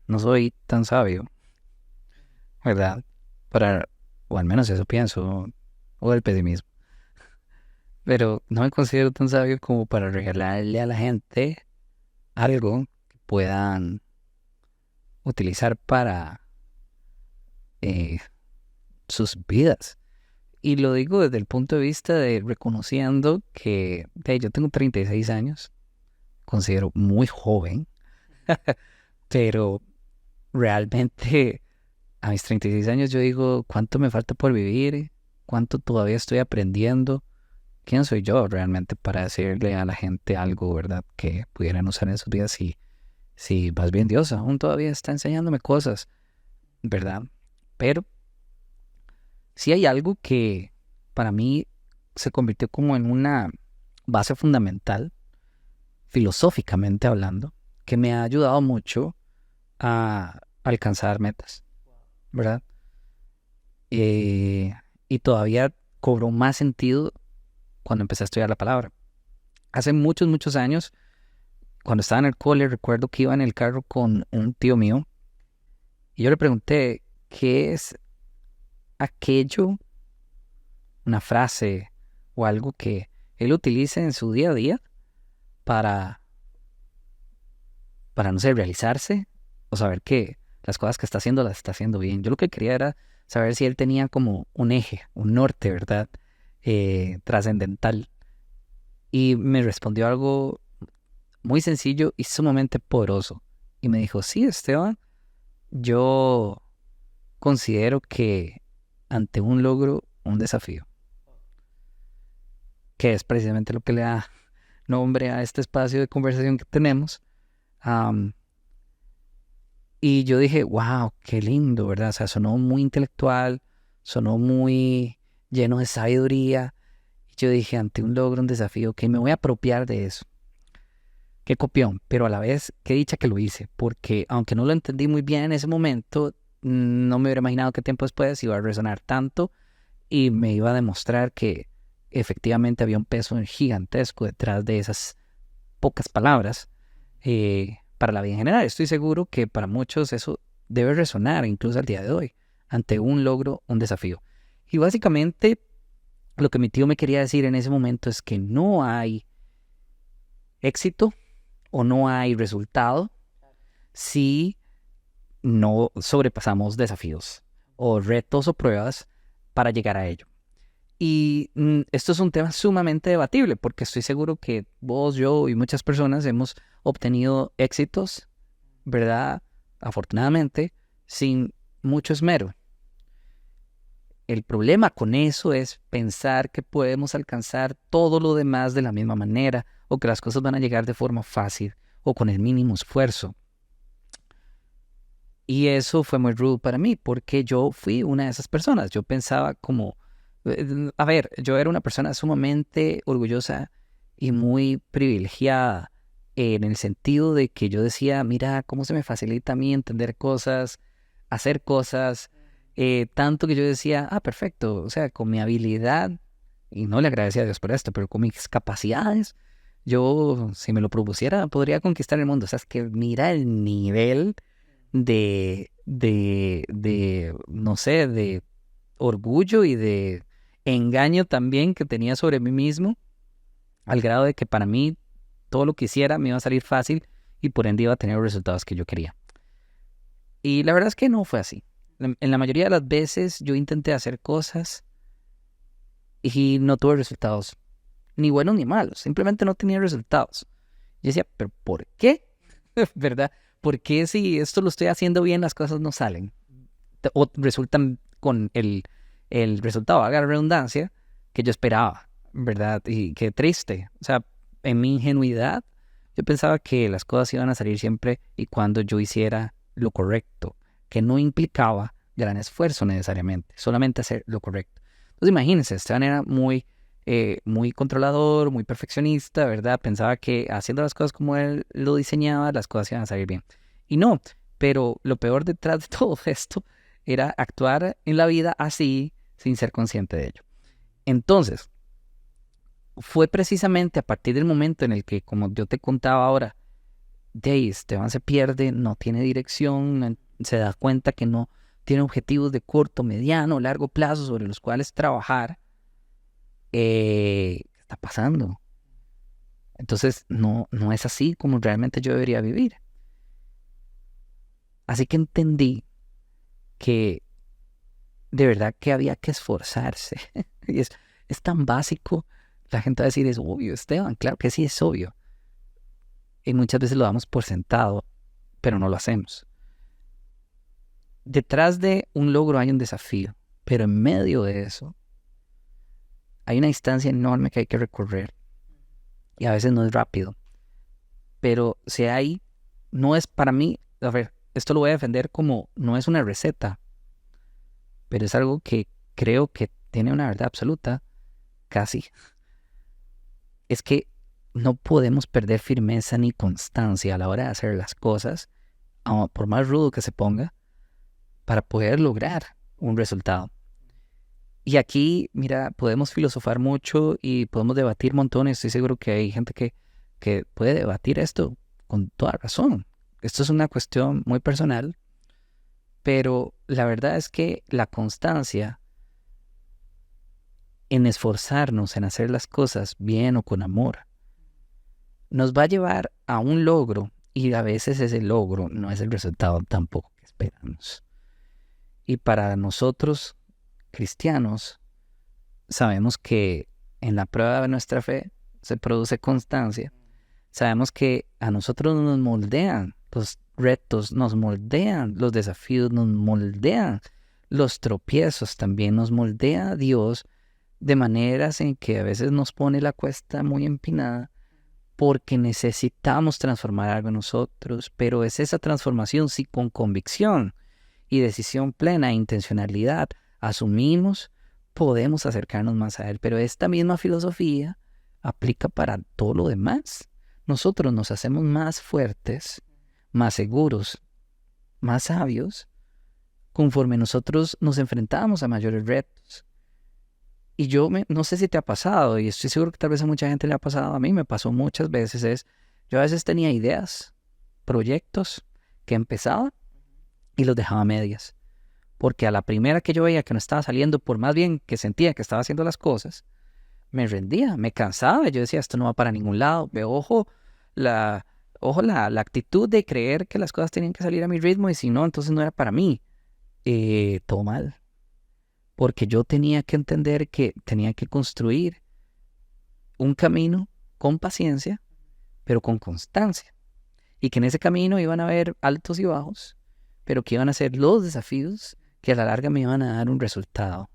no soy tan sabio, ¿verdad? O al menos eso pienso, o el pesimismo. Pero no me considero tan sabio como para regalarle a la gente algo que puedan utilizar para sus vidas. Y lo digo desde el punto de vista de reconociendo que yo tengo 36 años, considero muy joven, pero realmente a mis 36 años yo digo, ¿cuánto me falta por vivir? ¿Cuánto todavía estoy aprendiendo? ¿Quién soy yo realmente para decirle a la gente algo, verdad, que pudieran usar en sus vidas si más bien Dios aún todavía está enseñándome cosas, ¿verdad? Pero sí hay algo que para mí se convirtió como en una base fundamental, filosóficamente hablando, que me ha ayudado mucho a alcanzar metas, ¿verdad? Y todavía cobró más sentido cuando empecé a estudiar la palabra. Hace muchos, muchos años, cuando estaba en el cole, recuerdo que iba en el carro con un tío mío y yo le pregunté, ¿qué es aquello, una frase o algo que él utilice en su día a día para, no sé, realizarse o saber que las cosas que está haciendo las está haciendo bien? Yo lo que quería era saber si él tenía como un eje, un norte, ¿verdad? Trascendental. Y me respondió algo muy sencillo y sumamente poderoso. Y me dijo, sí, Esteban, yo considero que ante un logro, un desafío, que es precisamente lo que le da nombre a este espacio de conversación que tenemos. Am, y yo dije, wow, qué lindo, ¿verdad? O sea, sonó muy intelectual, sonó muy lleno de sabiduría. Y yo dije, ante un logro, un desafío, que me voy a apropiar de eso. Qué copión, pero a la vez, qué dicha que lo hice, porque aunque no lo entendí muy bien en ese momento, no me hubiera imaginado que tiempo después iba a resonar tanto y me iba a demostrar que efectivamente había un peso gigantesco detrás de esas pocas palabras para la vida en general. Estoy seguro que para muchos eso debe resonar incluso al día de hoy, ante un logro, un desafío. Y básicamente lo que mi tío me quería decir en ese momento es que no hay éxito o no hay resultado si no sobrepasamos desafíos o retos o pruebas para llegar a ello. Y esto es un tema sumamente debatible porque estoy seguro que vos, yo y muchas personas hemos obtenido éxitos, ¿verdad? Afortunadamente, sin mucho esmero. El problema con eso es pensar que podemos alcanzar todo lo demás de la misma manera o que las cosas van a llegar de forma fácil o con el mínimo esfuerzo. Y eso fue muy rudo para mí porque yo fui una de esas personas. Yo pensaba como, a ver, yo era una persona sumamente orgullosa y muy privilegiada en el sentido de que yo decía, mira, cómo se me facilita a mí entender cosas, hacer cosas, tanto que yo decía, perfecto, o sea, con mi habilidad, y no le agradecía a Dios por esto, pero con mis capacidades, yo, si me lo propusiera, podría conquistar el mundo. O sea, es que mira el nivel no sé, de orgullo y de engaño también que tenía sobre mí mismo, al grado de que para mí todo lo que hiciera me iba a salir fácil y por ende iba a tener los resultados que yo quería. Y la verdad es que no fue así. En la mayoría de las veces yo intenté hacer cosas y no tuve resultados, ni buenos ni malos, simplemente no tenía resultados. Yo decía, ¿pero por qué? ¿Verdad? ¿Por qué si esto lo estoy haciendo bien las cosas no salen? O resultan con el resultado, haga la redundancia, que yo esperaba, ¿verdad? Y qué triste. O sea, en mi ingenuidad, yo pensaba que las cosas iban a salir siempre y cuando yo hiciera lo correcto, que no implicaba gran esfuerzo necesariamente, solamente hacer lo correcto. Entonces imagínense, Esteban era muy controlador, muy perfeccionista, ¿verdad? Pensaba que haciendo las cosas como él lo diseñaba, las cosas iban a salir bien. Y no, pero lo peor detrás de todo esto era actuar en la vida así sin ser consciente de ello. Entonces, fue precisamente a partir del momento en el que, como yo te contaba ahora, Esteban se pierde, no tiene dirección, se da cuenta que no tiene objetivos de corto, mediano, largo plazo sobre los cuales trabajar. ¿Qué está pasando? Entonces, no es así como realmente yo debería vivir. Así que entendí que de verdad que había que esforzarse. Y es tan básico. La gente va a decir, es obvio, Esteban. Claro que sí, es obvio. Y muchas veces lo damos por sentado, pero no lo hacemos. Detrás de un logro hay un desafío, pero en medio de eso hay una distancia enorme que hay que recorrer. Y a veces no es rápido. Pero si hay, no es para mí, a ver, esto lo voy a defender como no es una receta, pero es algo que creo que tiene una verdad absoluta, casi. Es que no podemos perder firmeza ni constancia a la hora de hacer las cosas, por más rudo que se ponga, para poder lograr un resultado. Y aquí, mira, podemos filosofar mucho y podemos debatir montones. Estoy seguro que hay gente que puede debatir esto con toda razón. Esto es una cuestión muy personal, pero la verdad es que la constancia en esforzarnos en hacer las cosas bien o con amor nos va a llevar a un logro, y a veces ese logro no es el resultado tampoco que esperamos. Y para nosotros, cristianos, sabemos que en la prueba de nuestra fe se produce constancia. Sabemos que a nosotros nos moldean los retos, nos moldean los desafíos, nos moldean los tropiezos, también nos moldea a Dios de maneras en que a veces nos pone la cuesta muy empinada porque necesitamos transformar algo en nosotros, pero es esa transformación si con convicción y decisión plena e intencionalidad asumimos, podemos acercarnos más a Él. Pero esta misma filosofía aplica para todo lo demás. Nosotros nos hacemos más fuertes, más seguros, más sabios, conforme nosotros nos enfrentamos a mayores retos. Y no sé si te ha pasado, y estoy seguro que tal vez a mucha gente le ha pasado, a mí me pasó muchas veces, yo a veces tenía ideas, proyectos que empezaba y los dejaba a medias. Porque a la primera que yo veía que no estaba saliendo, por más bien que sentía que estaba haciendo las cosas, me rendía, me cansaba. Yo decía, esto no va para ningún lado. La, la actitud de creer que las cosas tenían que salir a mi ritmo y si no, entonces no era para mí. Todo mal. Porque yo tenía que entender que tenía que construir un camino con paciencia, pero con constancia. Y que en ese camino iban a haber altos y bajos, pero que iban a ser los desafíos que a la larga me iban a dar un resultado.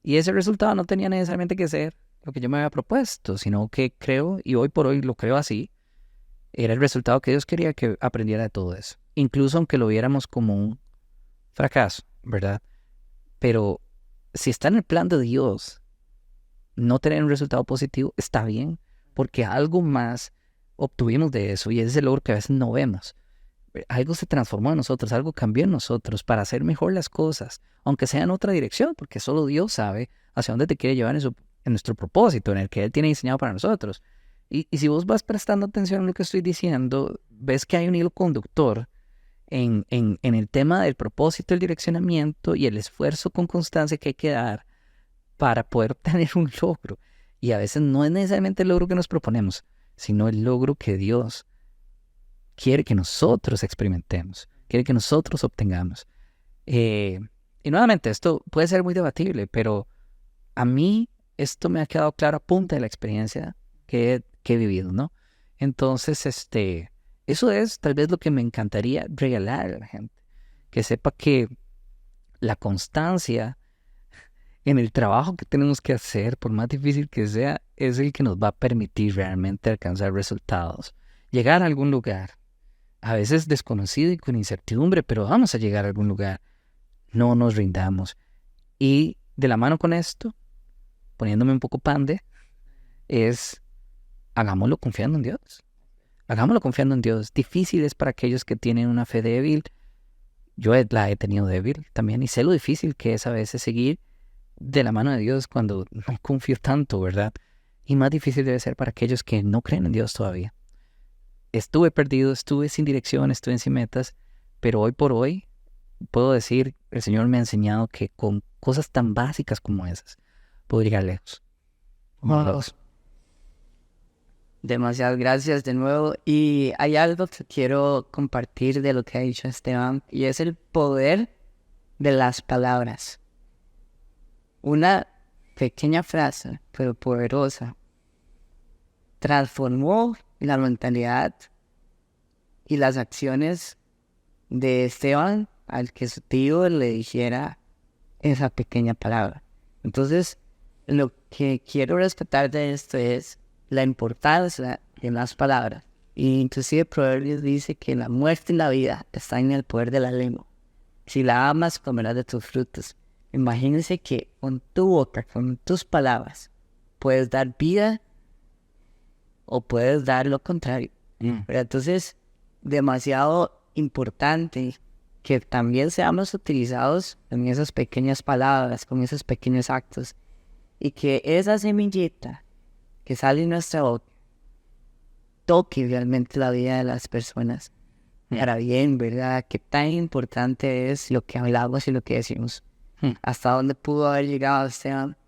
Y ese resultado no tenía necesariamente que ser lo que yo me había propuesto, sino que creo, y hoy por hoy lo creo así, era el resultado que Dios quería que aprendiera de todo eso. Incluso aunque lo viéramos como un fracaso, ¿verdad? Pero si está en el plan de Dios no tener un resultado positivo, está bien, porque algo más obtuvimos de eso y ese es el logro que a veces no vemos. Algo se transformó en nosotros, algo cambió en nosotros para hacer mejor las cosas, aunque sea en otra dirección, porque solo Dios sabe hacia dónde te quiere llevar en nuestro propósito, en el que Él tiene diseñado para nosotros. Y si vos vas prestando atención a lo que estoy diciendo, ves que hay un hilo conductor en el tema del propósito, el direccionamiento y el esfuerzo con constancia que hay que dar para poder obtener un logro. Y a veces no es necesariamente el logro que nos proponemos, sino el logro que Dios quiere que nosotros experimentemos, quiere que nosotros obtengamos. Y nuevamente, esto puede ser muy debatible, pero a mí esto me ha quedado claro a punta de la experiencia que he vivido, ¿no? Entonces, eso es tal vez lo que me encantaría regalar a la gente, que sepa que la constancia en el trabajo que tenemos que hacer, por más difícil que sea, es el que nos va a permitir realmente alcanzar resultados, llegar a algún lugar, a veces desconocido y con incertidumbre, pero vamos a llegar a algún lugar. No nos rindamos. Y de la mano con esto, poniéndome un poco pande, es hagámoslo confiando en Dios. Hagámoslo confiando en Dios. Difícil es para aquellos que tienen una fe débil. Yo la he tenido débil también y sé lo difícil que es a veces seguir de la mano de Dios cuando no confío tanto, ¿verdad? Y más difícil debe ser para aquellos que no creen en Dios todavía. Estuve perdido, estuve sin dirección, estuve sin metas, pero hoy por hoy puedo decir, el Señor me ha enseñado que con cosas tan básicas como esas puedo llegar lejos. Wow. Demasiadas gracias de nuevo. Y hay algo que quiero compartir de lo que ha dicho Esteban, y es el poder de las palabras. Una pequeña frase, pero poderosa, transformó la mentalidad y las acciones de Esteban al que su tío le dijera esa pequeña palabra. Entonces, lo que quiero rescatar de esto es la importancia de las palabras. Y inclusive Proverbios dice que la muerte y la vida están en el poder de la lengua. Si la amas, comerás de tus frutos. Imagínense que con tu boca, con tus palabras, puedes dar vida o puedes dar lo contrario. Pero entonces, demasiado importante que también seamos utilizados en esas pequeñas palabras, con esos pequeños actos, y que esa semillita que sale en nuestra boca toque realmente la vida de las personas para bien, ¿verdad? Qué tan importante es lo que hablamos y lo que decimos. Hasta dónde pudo haber llegado Esteban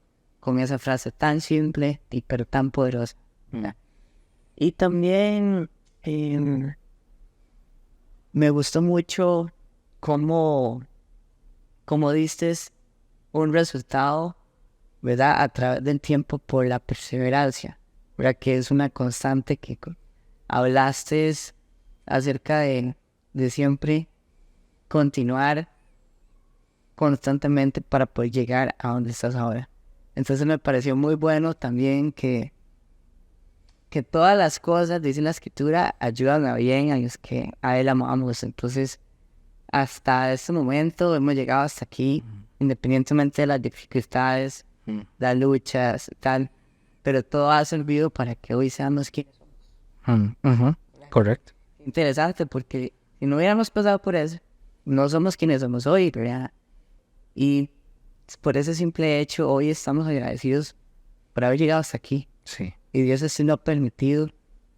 con esa frase tan simple y pero tan poderosa, ¿verdad? Y también me gustó mucho cómo diste un resultado, ¿verdad? A través del tiempo por la perseverancia, ¿verdad? Que es una constante que hablaste acerca de siempre continuar constantemente para poder llegar a donde estás ahora. Entonces me pareció muy bueno también que todas las cosas, dice la escritura, ayudan a bien a los que a él amamos. Entonces, hasta este momento hemos llegado hasta aquí, independientemente de las dificultades, las luchas, tal, pero todo ha servido para que hoy seamos quienes somos. Correcto. Interesante, porque si no hubiéramos pasado por eso, no somos quienes somos hoy, ¿verdad? Y por ese simple hecho, hoy estamos agradecidos por haber llegado hasta aquí. Sí. Y Dios así lo ha permitido.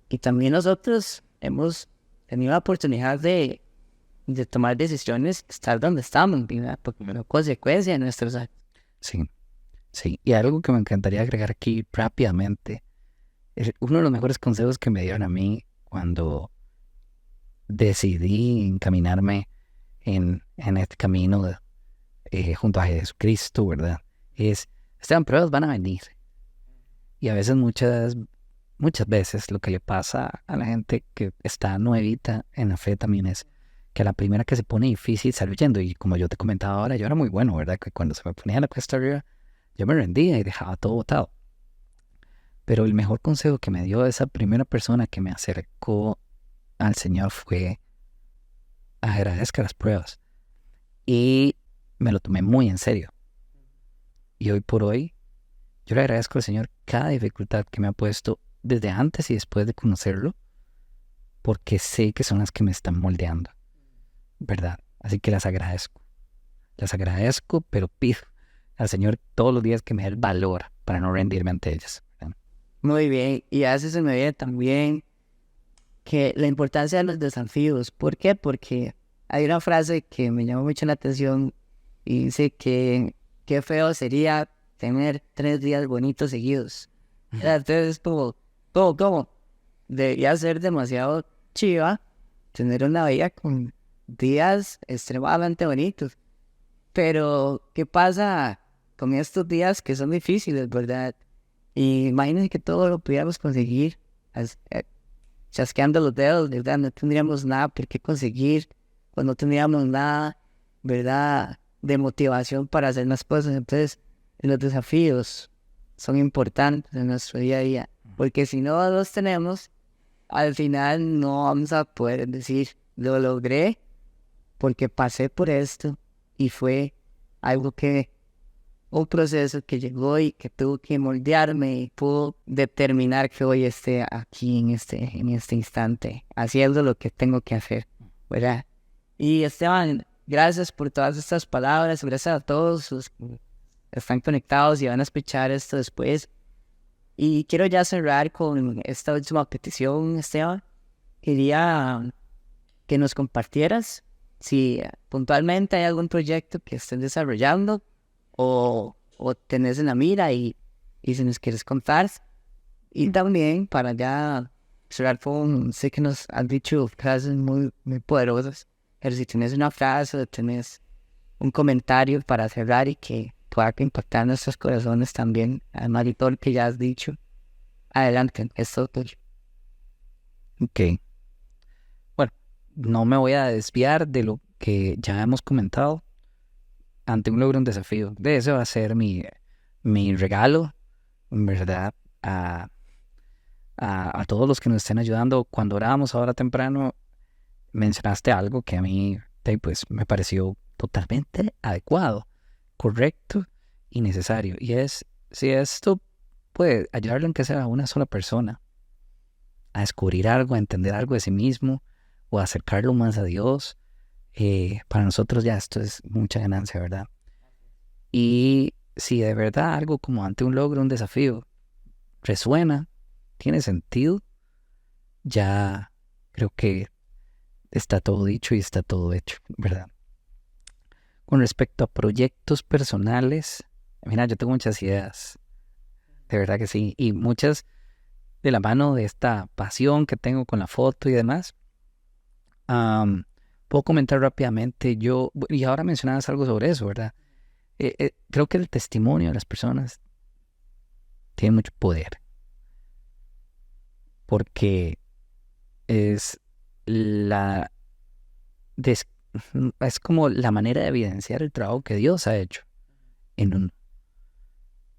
Y también nosotros hemos tenido la oportunidad de tomar decisiones, estar donde estamos, ¿verdad? Porque es una consecuencia de nuestros actos. Sí, sí. Y algo que me encantaría agregar aquí rápidamente, es uno de los mejores consejos que me dieron a mí cuando decidí encaminarme en este camino junto a Jesucristo, ¿verdad? Esteban, pruebas van a venir. Y a veces, muchas veces, lo que le pasa a la gente que está nuevita en la fe también es que a la primera que se pone difícil sale huyendo. Y como yo te comentaba ahora, yo era muy bueno, ¿verdad? Que cuando se me ponía la cuesta arriba, yo me rendía y dejaba todo botado. Pero el mejor consejo que me dio esa primera persona que me acercó al Señor fue: agradezca las pruebas. Y me lo tomé muy en serio. Y hoy por hoy, yo le agradezco al Señor cada dificultad que me ha puesto desde antes y después de conocerlo, porque sé que son las que me están moldeando, ¿verdad? Así que las agradezco, pero pido al Señor todos los días que me dé el valor para no rendirme ante ellas, ¿verdad? Muy bien, y a veces se me viene también que la importancia de los desafíos. ¿Por qué? Porque hay una frase que me llamó mucho la atención y dice que qué feo sería tener 3 días bonitos seguidos. Entonces, como debería ser demasiado chiva tener una vida con días extremadamente bonitos. Pero, ¿qué pasa con estos días que son difíciles, verdad? Y imagínense que todo lo pudiéramos conseguir chasqueando los dedos, ¿verdad? No tendríamos nada por qué conseguir, pues no tendríamos nada, ¿verdad?, de motivación para hacer las cosas. Entonces, los desafíos son importantes en nuestro día a día, porque si no los tenemos, al final no vamos a poder decir, lo logré porque pasé por esto y fue algo un proceso que llegó y que tuvo que moldearme y pudo determinar que hoy esté aquí en este instante, haciendo lo que tengo que hacer, ¿verdad? Y Esteban, gracias por todas estas palabras, gracias a todos los que están conectados y van a escuchar esto después. Y quiero ya cerrar con esta última petición, Esteban. Quería que nos compartieras si puntualmente hay algún proyecto que estés desarrollando o tenés en la mira y si nos quieres contar. Y también para ya cerrar sé que nos has dicho frases muy, muy poderosas, pero si tenés una frase o tenés un comentario para cerrar y que pueda impactar nuestros corazones también, además de todo lo que ya has dicho. Adelante, es todo tuyo. Ok. Bueno, no me voy a desviar de lo que ya hemos comentado. Ante un logro, un desafío. De ese va a ser mi regalo, en verdad, a todos los que nos estén ayudando. Cuando orábamos ahora temprano, mencionaste algo que a mí pues, me pareció totalmente adecuado, correcto y necesario. Y es, si esto puede ayudarle aunque sea a una sola persona a descubrir algo, a entender algo de sí mismo o a acercarlo más a Dios, para nosotros ya esto es mucha ganancia, ¿verdad? Y si de verdad algo como ante un logro, un desafío, resuena, tiene sentido, ya creo que está todo dicho y está todo hecho, ¿verdad? Con respecto a proyectos personales, mira, yo tengo muchas ideas, de verdad que sí, y muchas de la mano de esta pasión que tengo con la foto y demás. Puedo comentar rápidamente, y ahora mencionabas algo sobre eso, ¿verdad? Creo que el testimonio de las personas tiene mucho poder, porque es la es como la manera de evidenciar el trabajo que Dios ha hecho en uno.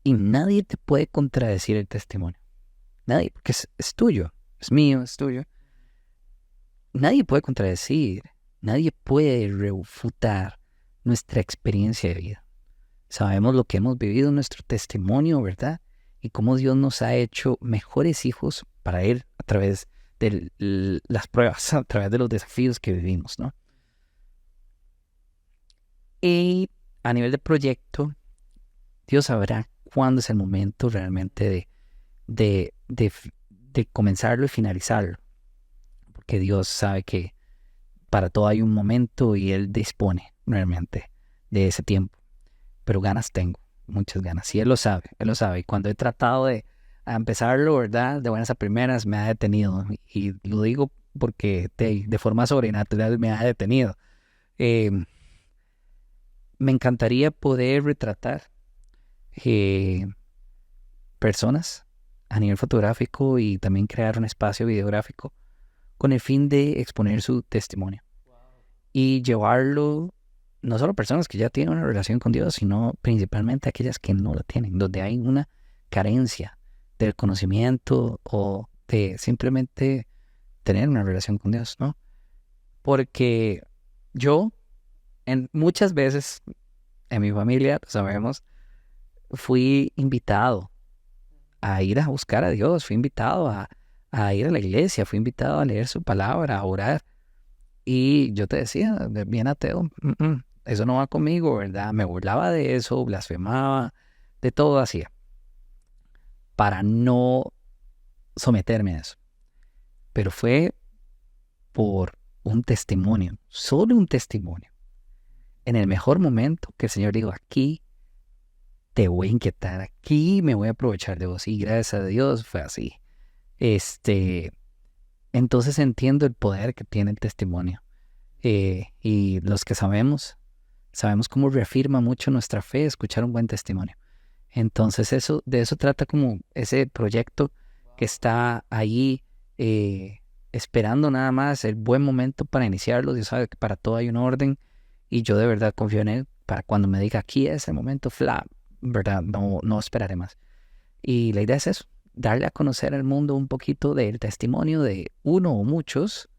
Y nadie te puede contradecir el testimonio. Nadie, porque es tuyo, es mío, es tuyo. Nadie puede contradecir, nadie puede refutar nuestra experiencia de vida. Sabemos lo que hemos vivido, nuestro testimonio, ¿verdad? Y cómo Dios nos ha hecho mejores hijos para Él a través de las pruebas, a través de los desafíos que vivimos, ¿no? Y a nivel de proyecto, Dios sabrá cuándo es el momento realmente de comenzarlo y finalizarlo. Porque Dios sabe que para todo hay un momento y Él dispone realmente de ese tiempo. Pero ganas tengo, muchas ganas. Y Él lo sabe, Él lo sabe. Y cuando he tratado de empezarlo, ¿verdad? De buenas a primeras me ha detenido. Y lo digo porque de forma sobrenatural me ha detenido. Eh, Me encantaría poder retratar personas a nivel fotográfico y también crear un espacio videográfico con el fin de exponer su testimonio y llevarlo no solo a personas que ya tienen una relación con Dios, sino principalmente a aquellas que no la tienen, donde hay una carencia del conocimiento o de simplemente tener una relación con Dios, ¿no? Porque yo, muchas veces en mi familia, lo sabemos, fui invitado a ir a buscar a Dios, fui invitado a ir a la iglesia, fui invitado a leer su palabra, a orar. Y yo te decía, bien ateo, eso no va conmigo, ¿verdad? Me burlaba de eso, blasfemaba, de todo hacía, para no someterme a eso. Pero fue por un testimonio, solo un testimonio. En el mejor momento que el Señor dijo, aquí te voy a inquietar, aquí me voy a aprovechar de vos. Y gracias a Dios fue así. Entonces entiendo el poder que tiene el testimonio. Y los que sabemos cómo reafirma mucho nuestra fe escuchar un buen testimonio. Entonces de eso trata como ese proyecto que está ahí esperando nada más el buen momento para iniciarlo. Dios sabe que para todo hay un orden y yo de verdad confío en Él para cuando me diga aquí es el momento, ¿verdad? No esperaré más. Y la idea es eso, darle a conocer al mundo un poquito del testimonio de uno o muchos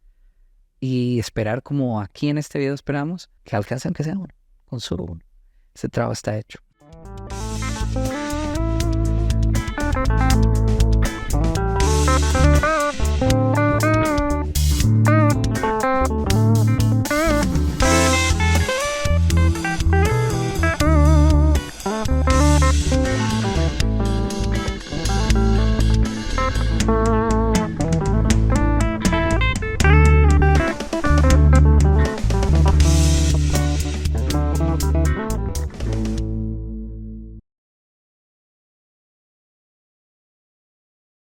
y esperar como aquí en este video esperamos que alcance aunque sea uno, con solo uno. Ese trabajo está hecho.